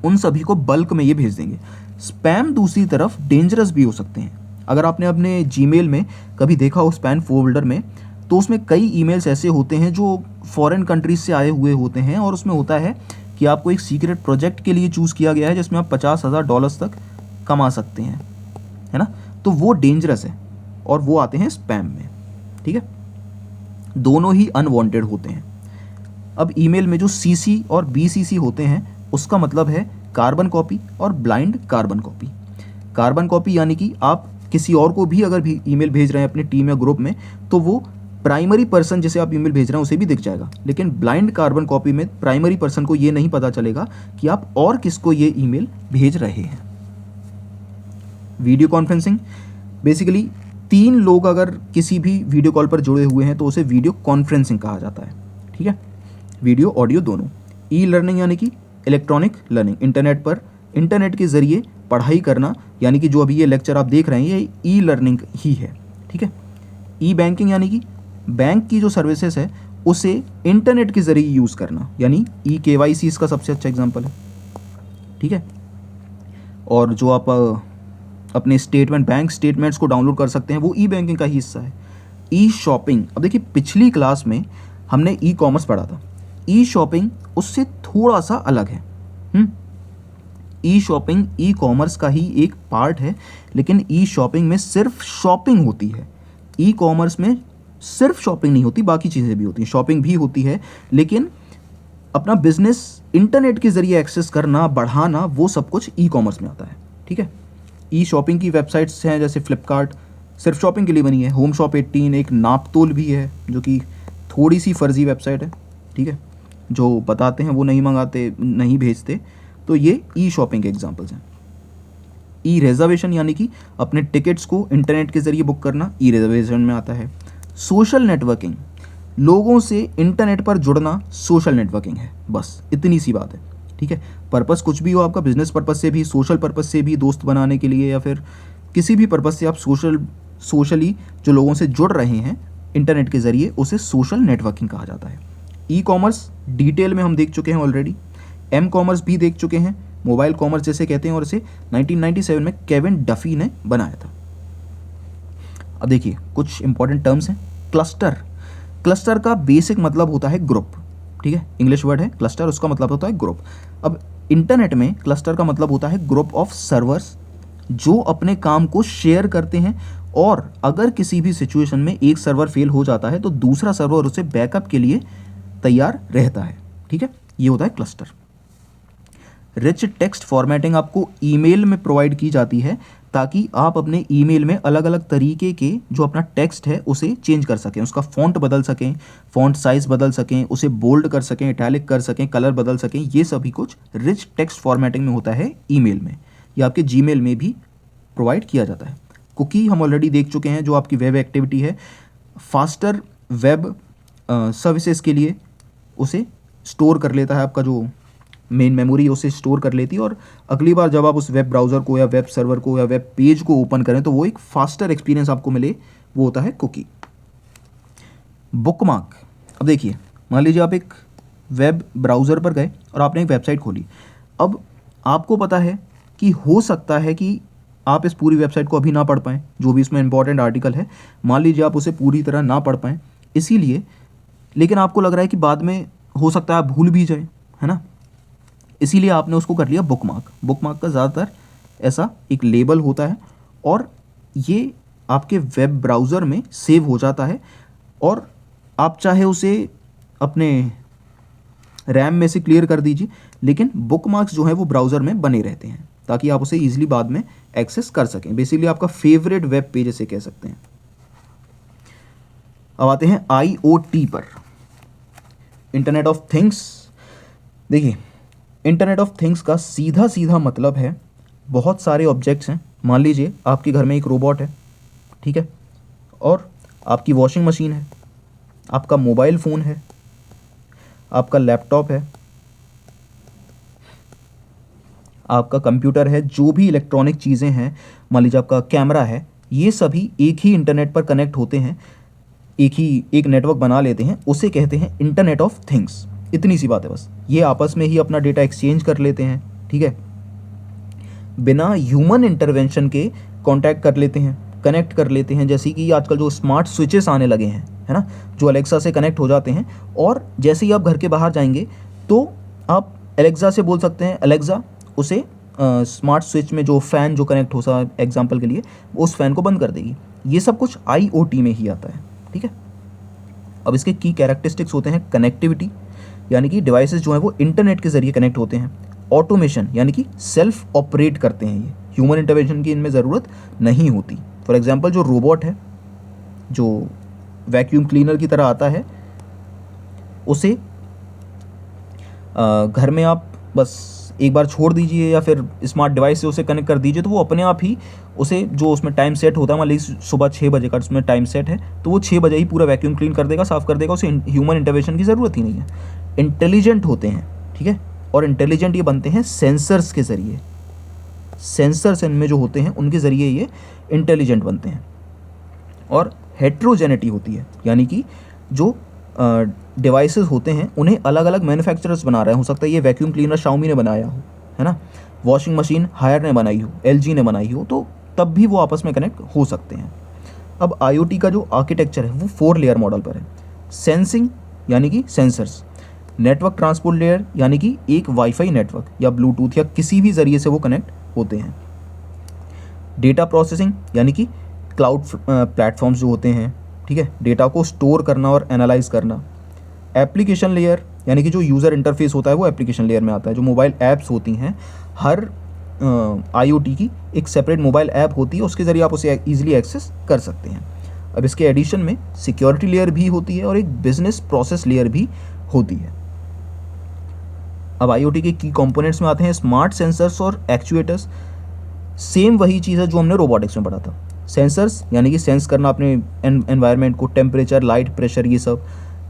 उन सभी को बल्क में ये भेज देंगे। स्पैम दूसरी तरफ डेंजरस भी हो सकते हैं। अगर आपने अपने जीमेल में कभी देखा हो स्पैम फोल्डर में, तो उसमें कई ईमेल्स ऐसे होते हैं जो फॉरेन कंट्रीज से आए हुए होते हैं, और उसमें होता है कि आपको एक सीक्रेट प्रोजेक्ट के लिए चूज़ किया गया है जिसमें आप $50,000 तक कमा सकते हैं, है ना। तो वो डेंजरस है और वो आते हैं स्पैम में, ठीक है। दोनों ही अनवांटेड होते हैं। अब ईमेल में जो CC और BCC होते हैं उसका मतलब है कार्बन कॉपी और blind carbon copy. Carbon copy यानी कि आप किसी और को भी अगर भी ईमेल भेज रहे हैं अपनी टीम या ग्रुप में, तो वो प्राइमरी पर्सन जिसे आप ईमेल भेज रहे हैं उसे भी दिख जाएगा, लेकिन ब्लाइंड कार्बन कॉपी में प्राइमरी पर्सन को ये नहीं पता चलेगा कि आप और किसको ये ईमेल भेज रहे हैं। वीडियो कॉन्फ्रेंसिंग, बेसिकली 3 लोग अगर किसी भी वीडियो कॉल पर जुड़े हुए हैं तो उसे वीडियो कॉन्फ्रेंसिंग कहा जाता है, ठीक है। वीडियो ऑडियो दोनों। ई लर्निंग यानी कि इलेक्ट्रॉनिक लर्निंग, इंटरनेट के ज़रिए पढ़ाई करना, यानी कि जो अभी ये लेक्चर आप देख रहे हैं ये ई लर्निंग ही है, ठीक है। ई बैंकिंग यानी कि बैंक की जो सर्विसेज है उसे इंटरनेट के ज़रिए यूज़ करना, यानी ई KYC इसका सबसे अच्छा एग्जांपल है, ठीक है। और जो आप अपने बैंक स्टेटमेंट्स को डाउनलोड कर सकते हैं वो ई बैंकिंग का ही हिस्सा है। ई शॉपिंग, अब देखिए पिछली क्लास में हमने ई कॉमर्स पढ़ा था, ई शॉपिंग उससे थोड़ा सा अलग है। ई शॉपिंग ई कॉमर्स का ही एक पार्ट है, लेकिन ई शॉपिंग में सिर्फ शॉपिंग होती है। ई कॉमर्स में सिर्फ शॉपिंग नहीं होती, बाकी चीज़ें भी होती हैं, शॉपिंग भी होती है, लेकिन अपना बिजनेस इंटरनेट के ज़रिए एक्सेस करना, बढ़ाना, वो सब कुछ ई कॉमर्स में आता है, ठीक है। ई शॉपिंग की वेबसाइट्स हैं जैसे फ्लिपकार्ट, सिर्फ शॉपिंग के लिए बनी है। होम शॉप 18, एक नापतोल भी है जो कि थोड़ी सी फर्जी वेबसाइट है, ठीक है, जो बताते हैं वो नहीं मंगाते, नहीं भेजते। तो ये ई शॉपिंग के एग्जांपल्स हैं। ई रिजर्वेशन यानी कि अपने टिकट्स को इंटरनेट के ज़रिए बुक करना, ई रिजर्वेशन में आता है। सोशल नेटवर्किंग, लोगों से इंटरनेट पर जुड़ना सोशल नेटवर्किंग है, बस इतनी सी बात है, ठीक है। पर्पस कुछ भी हो आपका, बिजनेस पर्पस से भी, सोशल पर्पस से भी, दोस्त बनाने के लिए या फिर किसी भी पर्पस से आप सोशली जो लोगों से जुड़ रहे हैं इंटरनेट के ज़रिए, उसे सोशल नेटवर्किंग कहा जाता है। ई कॉमर्स डिटेल में हम देख चुके हैं ऑलरेडी। एम कॉमर्स भी देख चुके हैं, मोबाइल कॉमर्स जैसे कहते हैं, और इसे 1997 में केविन डफी ने बनाया था। अब देखिए कुछ इंपॉर्टेंट टर्म्स हैं। क्लस्टर का बेसिक मतलब होता है ग्रुप, ठीक है, इंग्लिश वर्ड है क्लस्टर, उसका मतलब होता है ग्रुप। अब इंटरनेट में क्लस्टर का मतलब होता है ग्रुप ऑफ सर्वर्स जो अपने काम को शेयर करते हैं, और अगर किसी भी सिचुएशन में एक सर्वर फेल हो जाता है तो दूसरा सर्वर उसे बैकअप के लिए तैयार रहता है, ठीक है, ये होता है क्लस्टर। रिच टेक्स्ट फॉर्मेटिंग आपको ईमेल में प्रोवाइड की जाती है, ताकि आप अपने ईमेल में अलग अलग तरीके के जो अपना टेक्स्ट है उसे चेंज कर सकें, उसका फ़ॉन्ट बदल सकें, फ़ॉन्ट साइज़ बदल सकें, उसे बोल्ड कर सकें, इटैलिक कर सकें, कलर बदल सकें। ये सभी कुछ रिच टेक्स्ट फॉर्मेटिंग में होता है ईमेल में, या आपके जीमेल में भी प्रोवाइड किया जाता है। कुकी हम ऑलरेडी देख चुके हैं, जो आपकी वेब एक्टिविटी है, फास्टर वेब सर्विसेज के लिए उसे स्टोर कर लेता है, आपका जो मेन मेमोरी उसे स्टोर कर लेती है, और अगली बार जब आप उस वेब ब्राउज़र को या वेब सर्वर को या वेब पेज को ओपन करें तो वो एक फास्टर एक्सपीरियंस आपको मिले, वो होता है कुकी। बुकमार्क, अब देखिए, मान लीजिए आप एक वेब ब्राउज़र पर गए और आपने एक वेबसाइट खोली। अब आपको पता है कि हो सकता है कि आप इस पूरी वेबसाइट को अभी ना पढ़ पाएँ, जो भी इसमें इंपॉर्टेंट आर्टिकल है, मान लीजिए आप उसे पूरी तरह ना पढ़ पाएँ, इसीलिए, लेकिन आपको लग रहा है कि बाद में हो सकता है आप भूल भी जाएँ, है ना, इसीलिए आपने उसको कर लिया बुकमार्क। बुकमार्क का ज़्यादातर ऐसा एक लेबल होता है और ये आपके वेब ब्राउज़र में सेव हो जाता है, और आप चाहे उसे अपने रैम में से क्लियर कर दीजिए, लेकिन बुकमार्क्स जो हैं वो ब्राउज़र में बने रहते हैं ताकि आप उसे ईजिली बाद में एक्सेस कर सकें। बेसिकली आपका फेवरेट वेब पेज इसे कह सकते हैं। अब आते हैं IoT पर, इंटरनेट ऑफ थिंग्स। देखिए, इंटरनेट ऑफ थिंग्स का सीधा सीधा मतलब है बहुत सारे ऑब्जेक्ट्स हैं। मान लीजिए आपके घर में एक रोबोट है, ठीक है, और आपकी वॉशिंग मशीन है, आपका मोबाइल फ़ोन है, आपका लैपटॉप है, आपका कंप्यूटर है, जो भी इलेक्ट्रॉनिक चीज़ें हैं, मान लीजिए आपका कैमरा है, ये सभी एक ही इंटरनेट पर कनेक्ट होते हैं, एक नेटवर्क बना लेते हैं, उसे कहते हैं इंटरनेट ऑफ थिंग्स। इतनी सी बात है बस। ये आपस में ही अपना डेटा एक्सचेंज कर लेते हैं, ठीक है, बिना ह्यूमन इंटरवेंशन के कांटेक्ट कर लेते हैं, कनेक्ट कर लेते हैं। जैसे कि आजकल जो स्मार्ट स्विचेस आने लगे हैं, है ना, जो अलेक्सा से कनेक्ट हो जाते हैं, और जैसे ही आप घर के बाहर जाएंगे तो आप अलेक्सा से बोल सकते हैं, अलेक्सा उसे स्मार्ट स्विच में जो फ़ैन जो कनेक्ट हो सा एग्जाम्पल के लिए, उस फ़ैन को बंद कर देगी। ये सब कुछ IoT में ही आता है, ठीक है। अब इसके की कैरेक्टरिस्टिक्स होते हैं कनेक्टिविटी, यानी कि डिवाइसेस जो हैं वो इंटरनेट के ज़रिए कनेक्ट होते हैं। ऑटोमेशन, यानी कि सेल्फ ऑपरेट करते हैं, ये ह्यूमन इंटरवेंशन की इनमें ज़रूरत नहीं होती। फॉर एग्जांपल जो रोबोट है, जो वैक्यूम क्लीनर की तरह आता है, उसे घर में आप बस एक बार छोड़ दीजिए या फिर स्मार्ट डिवाइस से उसे कनेक्ट कर दीजिए, तो वो अपने आप ही उसे, जो उसमें टाइम सेट होता है, मान लीजिए सुबह 6 बजे का उसमें टाइम सेट है, तो वो 6 बजे ही पूरा वैक्यूम क्लीन कर देगा, साफ़ कर देगा, उसे ह्यूमन इंटरवेंशन की ज़रूरत ही नहीं है। इंटेलिजेंट होते हैं, ठीक है, और इंटेलिजेंट ये बनते हैं सेंसर्स के ज़रिए। सेंसर्स इनमें जो होते हैं उनके ज़रिए ये इंटेलिजेंट बनते हैं। और हेट्रोजेनिटी होती है, यानी कि जो डिवाइसेस होते हैं उन्हें अलग अलग मैन्युफैक्चरर्स बना रहे हैं। हो सकता है ये वैक्यूम क्लीनर शाओमी ने बनाया हो, है ना, वॉशिंग मशीन हायर ने बनाई हो, LG ने बनाई हो, तो तब भी वो आपस में कनेक्ट हो सकते हैं। अब IoT का जो आर्किटेक्चर है वो 4 लेयर मॉडल पर है। सेंसिंग, यानी कि सेंसर्स, नेटवर्क ट्रांसपोर्ट लेयर, यानी कि एक वाईफाई नेटवर्क या ब्लूटूथ या किसी भी ज़रिए से वो कनेक्ट होते हैं। डेटा प्रोसेसिंग, यानी कि क्लाउड प्लेटफॉर्म्स जो होते हैं, ठीक है, डेटा को स्टोर करना और एनालाइज करना। एप्लीकेशन लेयर, यानी कि जो यूज़र इंटरफेस होता है वो एप्लीकेशन लेयर में आता है। जो मोबाइल ऐप्स होती हैं, हर IoT की एक सेपरेट मोबाइल ऐप होती है, उसके ज़रिए आप उसे ईजिली एक्सेस कर सकते हैं। अब इसके एडिशन में सिक्योरिटी लेयर भी होती है और एक बिजनेस प्रोसेस लेयर भी होती है। अब IoT के की कंपोनेंट्स में आते हैं स्मार्ट सेंसर्स और एक्चुएटर्स। सेम वही चीज़ है जो हमने रोबोटिक्स में पढ़ा था। सेंसर्स यानी कि सेंस करना अपने एनवायरनमेंट को, टेम्परेचर, लाइट, प्रेशर, ये सब।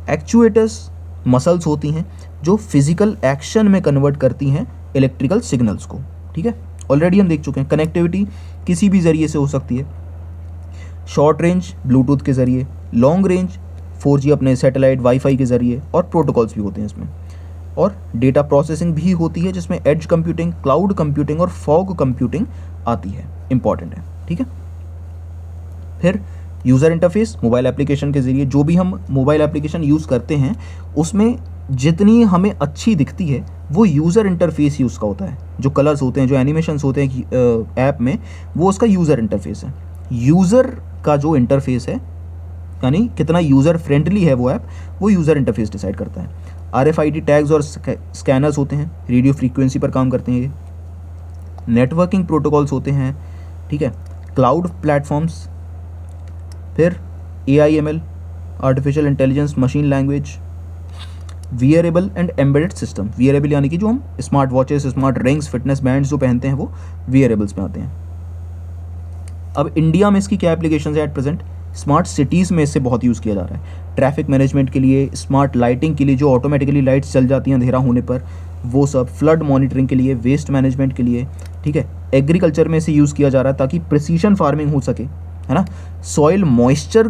एक्चुएटर्स मसल्स होती हैं जो फिजिकल एक्शन में कन्वर्ट करती हैं इलेक्ट्रिकल सिग्नल्स को, ठीक है, ऑलरेडी हम देख चुके हैं। कनेक्टिविटी किसी भी ज़रिए से हो सकती है, शॉर्ट रेंज ब्लूटूथ के ज़रिए, लॉन्ग रेंज 4G अपने सैटेलाइट वाईफाई के ज़रिए, और प्रोटोकॉल्स भी होते हैं इसमें। और डेटा प्रोसेसिंग भी होती है जिसमें एज कंप्यूटिंग, क्लाउड कंप्यूटिंग और फॉग कंप्यूटिंग आती है, इंपॉर्टेंट है, ठीक है। फिर यूज़र इंटरफेस, मोबाइल एप्लीकेशन के ज़रिए जो भी हम मोबाइल एप्लीकेशन यूज़ करते हैं उसमें जितनी हमें अच्छी दिखती है वो यूज़र इंटरफेस ही उसका होता है। जो कलर्स होते हैं, जो एनिमेशंस होते हैं ऐप में, वो उसका यूज़र इंटरफेस है। यूज़र का जो इंटरफेस है, यानी कितना यूज़र फ्रेंडली है वो ऐप, वो यूज़र इंटरफेस डिसाइड करता है। RFID टैग्स और स्कैनर्स होते हैं, रेडियो फ्रीक्वेंसी पर काम करते हैं ये। नेटवर्किंग प्रोटोकॉल्स होते हैं, ठीक है, क्लाउड प्लेटफॉर्म्स, फिर AIML, artificial intelligence, machine language, wearable and embedded system. Wearable यानी कि जो हम smart watches, smart rings, fitness bands जो पहनते हैं वो वियरेबल्स में आते हैं। अब इंडिया में इसकी क्या एप्लीकेशन है एट प्रेजेंट? स्मार्ट सिटीज़ में इससे बहुत यूज़ किया जा रहा है, ट्रैफिक मैनेजमेंट के लिए, स्मार्ट लाइटिंग के लिए जो ऑटोमेटिकली लाइट्स चल जाती हैं अंधेरा होने पर, वो सब, फ्लड मॉनिटरिंग के लिए, वेस्ट मैनेजमेंट के लिए, ठीक है। एग्रीकल्चर में इसे यूज़ किया जा रहा है ताकि प्रिसीशन फार्मिंग हो सके, है ना। सॉइल मॉइस्चर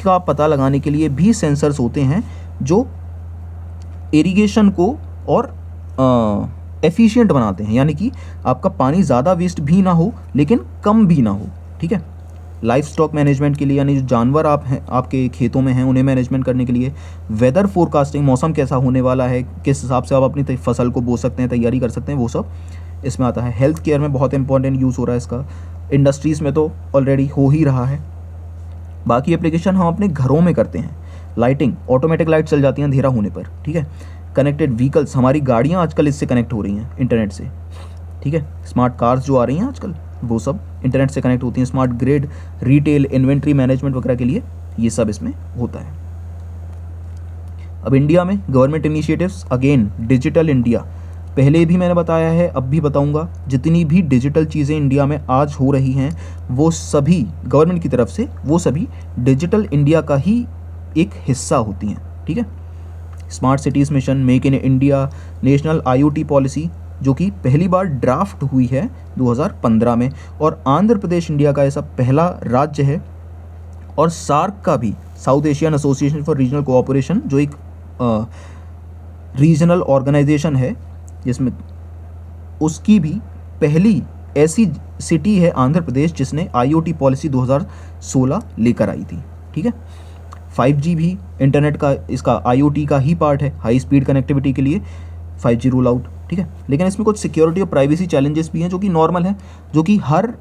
का पता लगाने के लिए भी सेंसर्स होते हैं जो इरिगेशन को और एफिशिएंट बनाते हैं, यानी कि आपका पानी ज़्यादा वेस्ट भी ना हो लेकिन कम भी ना हो, ठीक है। लाइफ स्टॉक मैनेजमेंट के लिए, यानी जो जानवर आपके खेतों में हैं उन्हें मैनेजमेंट करने के लिए, वेदर फोरकास्टिंग, मौसम कैसा होने वाला है, किस हिसाब से आप अपनी फसल को बो सकते हैं, तैयारी कर सकते हैं, वो सब इसमें आता है। हेल्थ केयर में बहुत इंपॉर्टेंट यूज़ हो रहा है इसका, इंडस्ट्रीज़ में तो ऑलरेडी हो ही रहा है। बाकी एप्लीकेशन हम अपने घरों में करते हैं, लाइटिंग, ऑटोमेटिक लाइट चल जाती हैं अंधेरा होने पर, ठीक है। कनेक्टेड व्हीकल्स, हमारी गाड़ियाँ आजकल इससे कनेक्ट हो रही हैं इंटरनेट से, ठीक है। स्मार्ट कार्स जो आ रही हैं आजकल वो सब इंटरनेट से कनेक्ट होती हैं। Smart grid, retail, inventory management वगैरह के लिए ये सब इसमें होता है। अब इंडिया में government initiatives, again digital India, पहले भी मैंने बताया है, अब भी बताऊंगा, जितनी भी डिजिटल चीज़ें इंडिया में आज हो रही हैं वो सभी गवर्नमेंट की तरफ से, वो सभी डिजिटल इंडिया का ही एक हिस्सा होती हैं, ठीक है। Smart cities mission, make in India, national IoT policy जो कि पहली बार ड्राफ्ट हुई है 2015 में, और आंध्र प्रदेश इंडिया का ऐसा पहला राज्य है। और सार्क का भी, south Asian association for regional cooperation, जो एक रीजनल ऑर्गेनाइजेशन है जिसमें, उसकी भी पहली ऐसी सिटी है आंध्र प्रदेश जिसने IoT पॉलिसी 2016 लेकर आई थी, ठीक है। 5G भी इंटरनेट का, इसका IoT का ही पार्ट है, हाई स्पीड कनेक्टिविटी के लिए 5G रोल आउट, ठीक है। लेकिन इसमें कुछ सिक्योरिटी और प्राइवेसी चैलेंजेस भी हैं जो कि नॉर्मल है, जो कि हर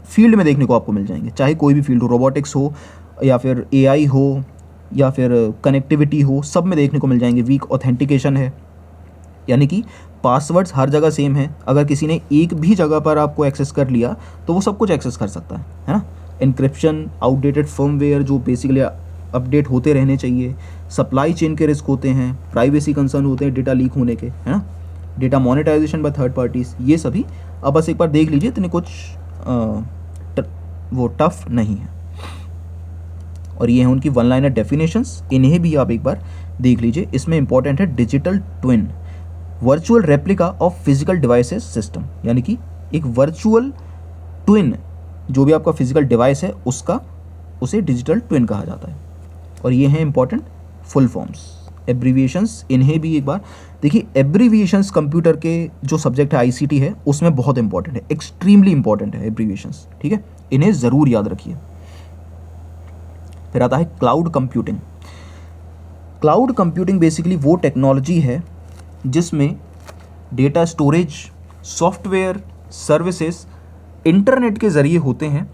फील्ड में देखने को आपको मिल जाएंगे, चाहे कोई भी फील्ड हो, रोबोटिक्स हो या फिर AI हो या फिर कनेक्टिविटी हो, सब में देखने को मिल जाएंगे। वीक ऑथेंटिकेशन है, यानी कि पासवर्ड्स हर जगह सेम है, अगर किसी ने एक भी जगह पर आपको एक्सेस कर लिया तो वो सब कुछ एक्सेस कर सकता है ना। इंक्रिप्शन, आउटडेटेड फर्मवेयर जो बेसिकली अपडेट होते रहने चाहिए, सप्लाई चेन के रिस्क होते हैं, प्राइवेसी कंसर्न होते हैं डेटा लीक होने के, है ना। Data monetisation by third parties, ये सभी अब बस एक बार देख लीजिए, इतने कुछ वो टफ नहीं है। और ये हैं उनकी वन लाइनर डेफिनेशंस, इन्हें भी आप एक बार देख लीजिए। इसमें इंपॉर्टेंट है digital twin, virtual replica of physical devices system, यानी कि एक वर्चुअल ट्विन, जो भी आपका फिजिकल डिवाइस है उसका, उसे डिजिटल ट्विन कहा जाता है। और ये हैं इंपॉर्टेंट फुल फॉर्म्स, एब्रीविएशंस, इन्हें भी एक बार देखिए। एब्रीविएशंस कंप्यूटर के जो सब्जेक्ट है ICT है उसमें बहुत इंपॉर्टेंट है, एक्सट्रीमली इंपॉर्टेंट है एब्रीविएशंस, ठीक है, इन्हें ज़रूर याद रखिए। फिर आता है cloud computing. Cloud computing basically वो टेक्नोलॉजी है जिसमें data storage, software, services internet के ज़रिए होते हैं,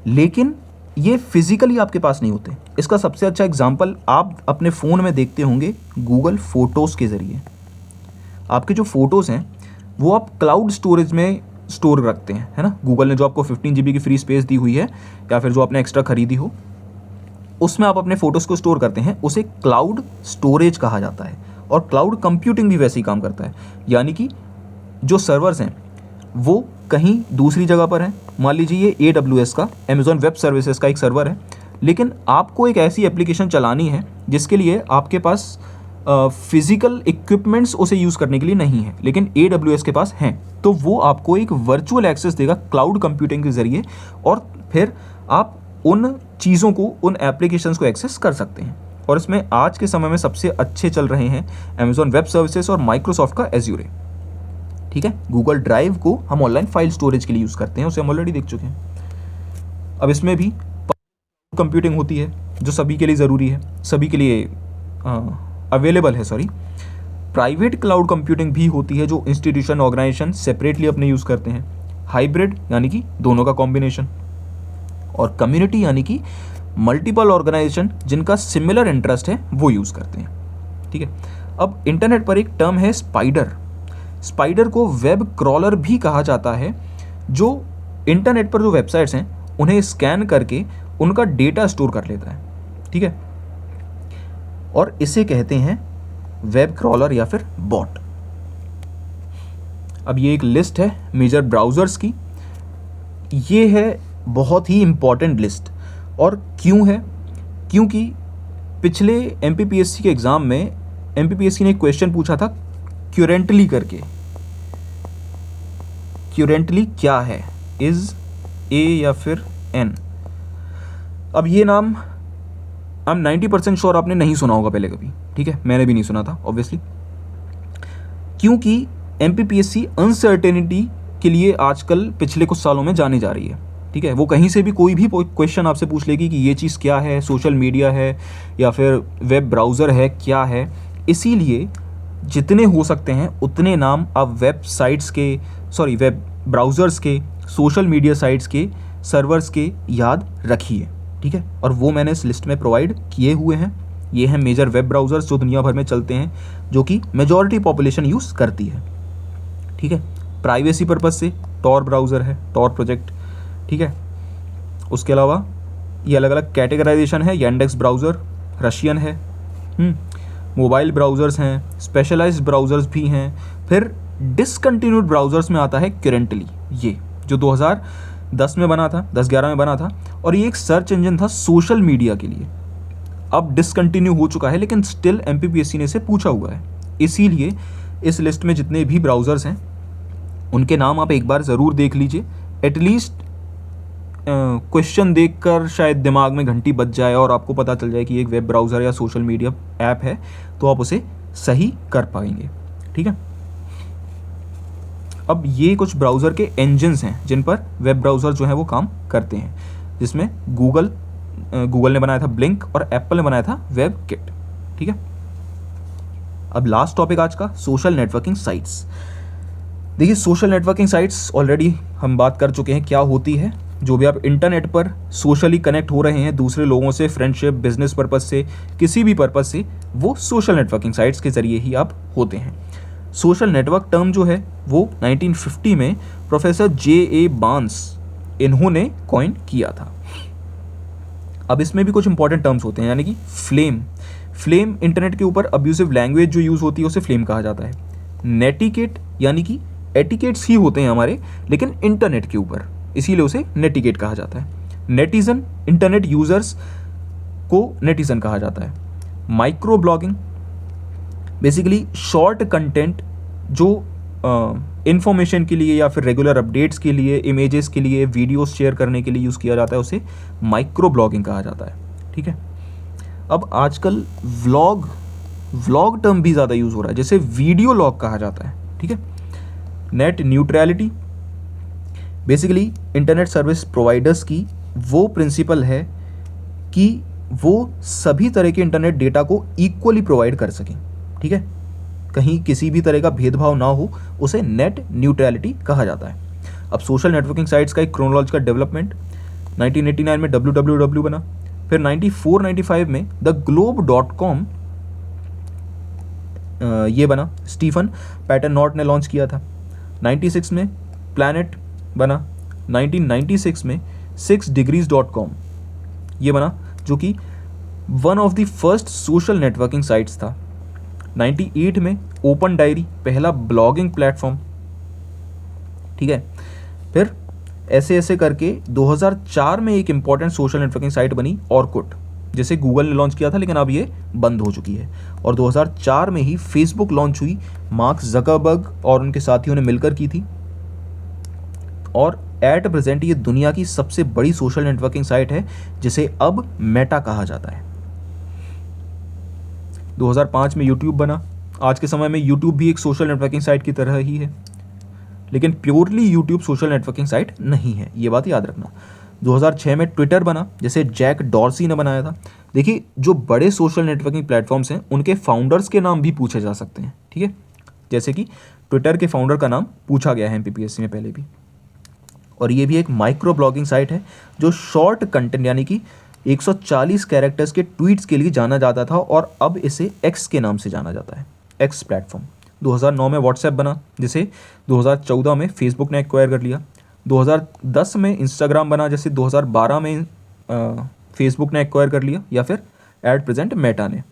लेकिन ये फिजिकली आपके पास नहीं होते। इसका सबसे अच्छा एग्जांपल आप अपने फ़ोन में देखते होंगे, गूगल फ़ोटोज़ के ज़रिए। आपके जो फ़ोटोज़ हैं वो आप क्लाउड स्टोरेज में स्टोर रखते हैं, है ना। गूगल ने जो आपको 15 GB की फ्री स्पेस दी हुई है, या फिर जो आपने एक्स्ट्रा खरीदी हो, उसमें आप अपने फ़ोटोज़ को स्टोर करते हैं, उसे क्लाउड स्टोरेज कहा जाता है। और क्लाउड कंप्यूटिंग भी वैसे ही काम करता है, यानी कि जो सर्वर्स हैं वो कहीं दूसरी जगह पर है। मान लीजिए ये AWS का, अमेज़ॉन वेब सर्विसेज का एक सर्वर है, लेकिन आपको एक ऐसी एप्लीकेशन चलानी है जिसके लिए आपके पास फिज़िकल इक्विपमेंट्स उसे यूज़ करने के लिए नहीं है, लेकिन AWS के पास हैं, तो वो आपको एक वर्चुअल एक्सेस देगा क्लाउड कंप्यूटिंग के ज़रिए, और फिर आप उन चीज़ों को, उन एप्लीकेशंस को एक्सेस कर सकते हैं। और इसमें आज के समय में सबसे अच्छे चल रहे हैं अमेज़ॉन वेब सर्विसेज और माइक्रोसॉफ्ट का एज्योर, ठीक है। गूगल ड्राइव को हम ऑनलाइन फाइल स्टोरेज के लिए यूज़ करते हैं, उसे हम ऑलरेडी देख चुके हैं। अब इसमें भी कंप्यूटिंग होती है जो सभी के लिए ज़रूरी है, सभी के लिए अवेलेबल है, सॉरी। प्राइवेट क्लाउड कंप्यूटिंग भी होती है जो इंस्टीट्यूशन, ऑर्गेनाइजेशन सेपरेटली अपने यूज़ करते हैं। हाइब्रिड यानी कि दोनों का कॉम्बिनेशन। और कम्युनिटी यानी कि मल्टीपल ऑर्गेनाइजेशन जिनका सिमिलर इंटरेस्ट है वो यूज़ करते हैं, ठीक है। अब इंटरनेट पर एक टर्म है स्पाइडर। स्पाइडर को वेब क्रॉलर भी कहा जाता है, जो इंटरनेट पर जो वेबसाइट्स हैं उन्हें स्कैन करके उनका डेटा स्टोर कर लेता है, ठीक है, और इसे कहते हैं वेब क्रॉलर या फिर बॉट। अब ये एक लिस्ट है मेजर ब्राउज़र्स की, ये है बहुत ही इम्पॉर्टेंट लिस्ट। और क्यों है? क्योंकि पिछले एमपीपीएससी के एग्ज़ाम में एमपीपीएससी ने एक क्वेश्चन पूछा था क्यूरेंटली करके। क्यूरेंटली क्या है? इज़, ए या फिर एन? अब ये नाम आई एम 90% श्योर आपने नहीं सुना होगा पहले कभी, ठीक है, मैंने भी नहीं सुना था ऑब्वियसली, क्योंकि एमपीपीएससी अनसर्टेनिटी के लिए आजकल पिछले कुछ सालों में जानी जा रही है, ठीक है। वो कहीं से भी कोई भी क्वेश्चन आपसे पूछ लेगी कि ये चीज़ क्या है, सोशल मीडिया है या फिर वेब ब्राउज़र है, क्या है। इसीलिए जितने हो सकते हैं उतने नाम आप वेब ब्राउज़र्स के, सोशल मीडिया साइट्स के, सर्वर्स के याद रखिए, ठीक है। और वो मैंने इस लिस्ट में प्रोवाइड किए हुए हैं। ये हैं मेजर वेब ब्राउज़र्स जो दुनिया भर में चलते हैं, जो कि मेजॉरिटी पॉपुलेशन यूज़ करती है, ठीक है। प्राइवेसी पर्पज़ से टॉर ब्राउज़र है, टॉर प्रोजेक्ट, ठीक है। उसके अलावा ये अलग अलग कैटेगराइजेशन है, यांडेक्स ब्राउज़र रशियन है, मोबाइल ब्राउज़र्स हैं, स्पेशलाइज्ड ब्राउज़र्स भी हैं। फिर डिसकंटिन्यूड ब्राउज़र्स में आता है करेंटली, ये जो 2010 में बना था, 10-11 में बना था, और ये एक सर्च इंजन था सोशल मीडिया के लिए। अब डिसकंटिन्यू हो चुका है, लेकिन स्टिल एमपीपीएससी ने इसे पूछा हुआ है। इसीलिए इस लिस्ट में जितने भी ब्राउज़र्स हैं उनके नाम आप एक बार ज़रूर देख लीजिए। एटलीस्ट क्वेश्चन देखकर शायद दिमाग में घंटी बज जाए और आपको पता चल जाए कि एक वेब ब्राउज़र या सोशल मीडिया ऐप है, तो आप उसे सही कर पाएंगे, ठीक है। अब ये कुछ ब्राउज़र के इंजन्स हैं जिन पर वेब ब्राउज़र जो है वो काम करते हैं, जिसमें गूगल ने बनाया था ब्लिंक और एप्पल ने बनाया था वेब किट, ठीक है। अब लास्ट टॉपिक आज का, सोशल नेटवर्किंग साइट्स। देखिए, सोशल नेटवर्किंग साइट्स ऑलरेडी हम बात कर चुके हैं क्या होती है। जो भी आप इंटरनेट पर सोशली कनेक्ट हो रहे हैं दूसरे लोगों से, फ्रेंडशिप, बिजनेस पर्पज़ से, किसी भी पर्पज़ से, वो सोशल नेटवर्किंग साइट्स के ज़रिए ही आप होते हैं। सोशल नेटवर्क टर्म जो है वो 1950 में प्रोफेसर J.A. बार्न्स इन्होंने कॉइन किया था। अब इसमें भी कुछ इंपॉर्टेंट टर्म्स होते हैं, यानी कि फ्लेम इंटरनेट के ऊपर अब्यूसिव लैंग्वेज जो यूज़ होती है उसे फ्लेम कहा जाता है। नेटिकेट यानी कि एटिकेट्स ही होते हैं हमारे, लेकिन इंटरनेट के ऊपर, इसीलिए उसे नेटिकेट कहा जाता है। नेटिजन, इंटरनेट यूजर्स को नेटिजन कहा जाता है। Micro blogging basically short content जो इंफॉर्मेशन के लिए या फिर रेगुलर अपडेट्स के लिए, इमेजेस के लिए, वीडियोस शेयर करने के लिए यूज़ किया जाता है, उसे माइक्रो ब्लॉगिंग कहा जाता है, ठीक है। अब आजकल व्लॉग टर्म भी ज़्यादा यूज़ हो रहा है, जैसे वीडियो लॉग कहा जाता है, ठीक है। Net neutrality basically internet service providers की वो प्रिंसिपल है कि वो सभी तरह के इंटरनेट डेटा को इक्वली प्रोवाइड कर सकें, ठीक है, कहीं किसी भी तरह का भेदभाव ना हो, उसे नेट न्यूट्रलिटी कहा जाता है। अब सोशल नेटवर्किंग साइट्स का एक क्रोनोलॉजिकल डेवलपमेंट 1989 में www बना, फिर 94-95 में theglobe.com ये बना, स्टीफन पैटरनॉर्ट ने लॉन्च किया था। 96 में प्लैनेट बना, 1996 में 6degrees.com ये बना, जो कि one of the first social networking sites था। 98 में ओपन डायरी, पहला ब्लॉगिंग प्लेटफॉर्म, ठीक है। फिर ऐसे करके 2004 में एक इंपॉर्टेंट सोशल नेटवर्किंग साइट बनी ऑर्कुट, जिसे गूगल ने लॉन्च किया था, लेकिन अब ये बंद हो चुकी है। और 2004 में ही फेसबुक लॉन्च हुई, मार्क ज़करबर्ग और उनके साथियों ने मिलकर की थी। और एट प्रेजेंट ये दुनिया की सबसे बड़ी सोशल नेटवर्किंग साइट है, जिसे अब मेटा कहा जाता है। 2005 में यूट्यूब बना। आज के समय में यूट्यूब भी एक सोशल नेटवर्किंग साइट की तरह ही है, लेकिन purely YouTube social networking site नहीं है, ये बात याद रखना। 2006 में ट्विटर बना, जिसे जैक डॉर्सी ने बनाया था। देखिए, जो बड़े सोशल नेटवर्किंग प्लेटफॉर्म्स हैं उनके फाउंडर्स के नाम भी पूछे जा सकते हैं, ठीक है, जैसे कि ट्विटर के फाउंडर का नाम पूछा गया है एमपीपीएससी में पहले भी। और ये भी एक माइक्रो ब्लॉगिंग साइट है जो शॉर्ट कंटेंट यानी कि 140 कैरेक्टर्स के ट्वीट्स के लिए जाना जाता था, और अब इसे एक्स के नाम से जाना जाता है, एक्स प्लेटफॉर्म। 2009 में व्हाट्सएप बना, जिसे 2014 में फेसबुक ने एक्वायर कर लिया। 2010 में इंस्टाग्राम बना, जैसे 2012 में फेसबुक ने एक्वायर कर लिया, या फिर एट प्रेजेंट मेटा ने।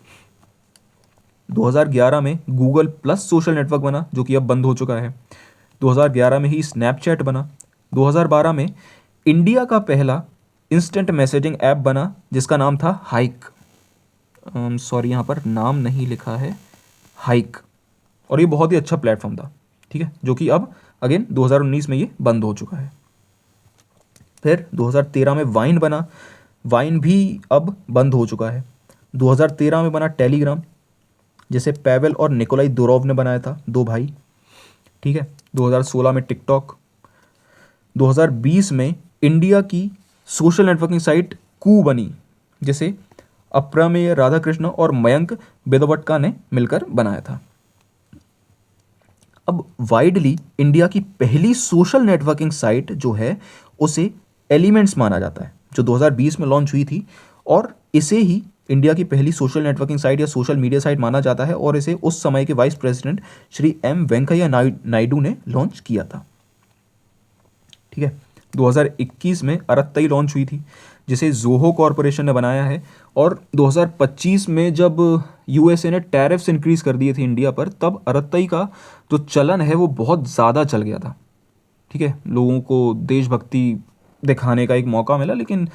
2011 में गूगल प्लस सोशल नेटवर्क बना, जो कि अब बंद हो चुका है। 2011 में ही स्नैपचैट बना। 2012 में इंडिया का पहला इंस्टेंट मैसेजिंग ऐप बना, जिसका नाम था हाइक। सॉरी, यहाँ पर नाम नहीं लिखा है, हाइक। और ये बहुत ही अच्छा प्लेटफॉर्म था, ठीक है, जो कि अब अगेन 2019 में ये बंद हो चुका है। फिर 2013 में वाइन बना, वाइन भी अब बंद हो चुका है। 2013 में बना टेलीग्राम, जिसे पैवेल और निकोलाई दुरोव ने बनाया था, दो भाई, ठीक है। 2016 में टिकटॉक। 2020 में इंडिया की सोशल नेटवर्किंग साइट कू बनी, जिसे अप्रमेय राधाकृष्ण और मयंक बेदवटका ने मिलकर बनाया था। अब वाइडली इंडिया की पहली सोशल नेटवर्किंग साइट जो है उसे एलिमेंट्स माना जाता है, जो 2020 में लॉन्च हुई थी, और इसे ही इंडिया की पहली सोशल नेटवर्किंग साइट या सोशल मीडिया साइट माना जाता है, और इसे उस समय के vice president Shri M Venkaiah Naidu ने लॉन्च किया था, ठीक है। 2021 में अरत्तई लॉन्च हुई थी, जिसे जोहो कॉरपोरेशन ने बनाया है, और 2025 में जब यूएसए ने टैरिफ्स इंक्रीज कर दिए थे इंडिया पर, तब अरत्तई का जो चलन है वो बहुत ज़्यादा चल गया था, ठीक है। लोगों को देशभक्ति दिखाने का एक मौका मिला, लेकिन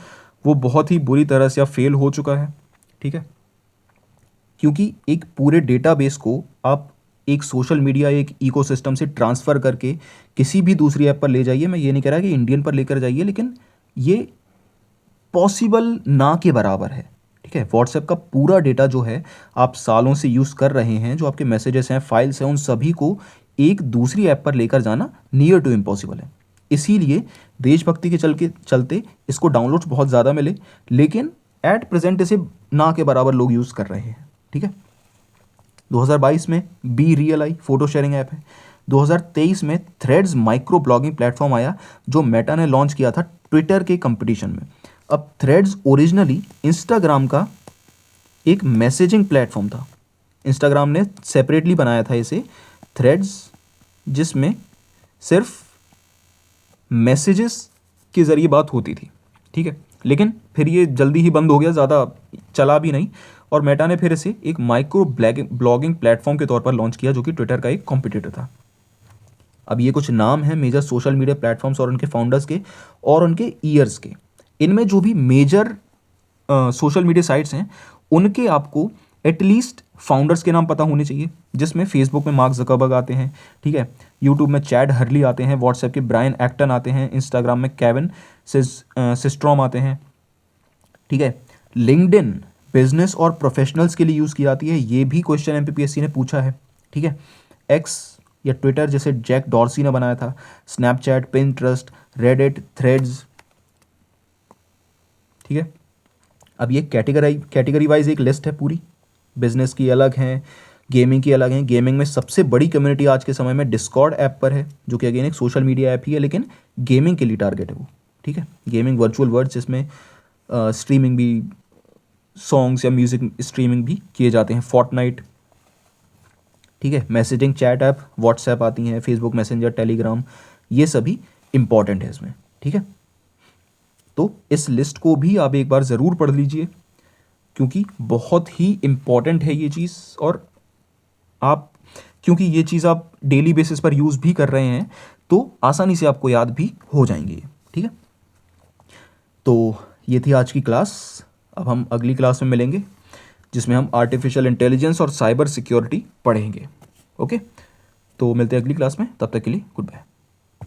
वो बहुत ही बुरी तरह से अब फेल हो चुका है, ठीक है। क्योंकि एक पूरे डेटाबेस को आप एक सोशल मीडिया, एक इकोसिस्टम से ट्रांसफ़र करके किसी भी दूसरी ऐप पर ले जाइए, मैं ये नहीं कह रहा कि इंडियन पर लेकर जाइए, लेकिन ये पॉसिबल ना के बराबर है, ठीक है। व्हाट्सएप का पूरा डेटा जो है आप सालों से यूज़ कर रहे हैं, जो आपके मैसेजेस हैं, फाइल्स हैं, उन सभी को एक दूसरी ऐप पर लेकर जाना नियर टू इम्पॉसिबल है। इसीलिए देशभक्ति के चलते इसको डाउनलोड्स बहुत ज़्यादा मिले, लेकिन एट प्रेजेंट इसे ना के बराबर लोग यूज़ कर रहे हैं, ठीक है। 2022 में be real I photo sharing app है। 2023 में थ्रेड्स माइक्रो ब्लॉगिंग प्लेटफॉर्म आया, जो मेटा ने लॉन्च किया था ट्विटर के कंपटीशन में। अब थ्रेड्स ओरिजिनली इंस्टाग्राम का एक मैसेजिंग प्लेटफॉर्म था, इंस्टाग्राम ने सेपरेटली बनाया था इसे थ्रेड्स, जिसमें सिर्फ मैसेजेस के ज़रिए बात होती थी, ठीक है। लेकिन फिर ये जल्दी ही बंद हो गया, ज़्यादा चला भी नहीं, और मेटा ने फिर इसे एक माइक्रो ब्लॉगिंग प्लेटफॉर्म के तौर पर लॉन्च किया, जो कि ट्विटर का एक कॉम्पिटिटर था। अब ये कुछ नाम हैं मेजर सोशल मीडिया प्लेटफॉर्म्स और उनके फाउंडर्स के और उनके ईयर्स के। इनमें जो भी मेजर सोशल मीडिया साइट्स हैं, उनके आपको एटलीस्ट फाउंडर्स के नाम पता होने चाहिए, जिसमें फेसबुक में मार्क ज़करबर्ग आते हैं, ठीक है। यूट्यूब में चैड हर्ली आते हैं, व्हाट्सएप के ब्रायन एक्टन आते हैं, इंस्टाग्राम में केविन सिस्ट्रॉम आते हैं, ठीक है। लिंक्डइन बिजनेस और प्रोफेशनल्स के लिए यूज़ की जाती है, ये भी क्वेश्चन एमपीपीएससी ने पूछा है, ठीक है। एक्स या ट्विटर, जैसे जैक डॉर्सी ने बनाया था, स्नैपचैट, पिंटरेस्ट, रेडिट, थ्रेड्स, ठीक है। अब ये कैटेगरी वाइज एक लिस्ट है पूरी, बिजनेस की अलग हैं, गेमिंग की अलग हैं। गेमिंग में सबसे बड़ी कम्युनिटी आज के समय में डिस्कॉर्ड ऐप पर है, जो कि अगेन एक सोशल मीडिया ऐप ही है, लेकिन गेमिंग के लिए टारगेट है वो, ठीक है। गेमिंग वर्चुअल वर्ल्ड, जिसमें स्ट्रीमिंग भी, सॉन्ग्स या म्यूजिक स्ट्रीमिंग भी किए जाते हैं, फोर्टनाइट, ठीक है। मैसेजिंग चैट ऐप व्हाट्सएप आती हैं, फेसबुक मैसेंजर, टेलीग्राम, ये सभी इंपॉर्टेंट है इसमें, ठीक है। तो इस लिस्ट को भी आप एक बार ज़रूर पढ़ लीजिए, क्योंकि बहुत ही इम्पॉर्टेंट है ये चीज़, और आप क्योंकि ये चीज़ आप डेली बेसिस पर यूज़ भी कर रहे हैं, तो आसानी से आपको याद भी हो जाएंगे, ठीक है। तो ये थी आज की क्लास। अब हम अगली क्लास में मिलेंगे, जिसमें हम आर्टिफिशियल इंटेलिजेंस और साइबर सिक्योरिटी पढ़ेंगे, ओके। तो मिलते हैं अगली क्लास में, तब तक के लिए गुड बाय।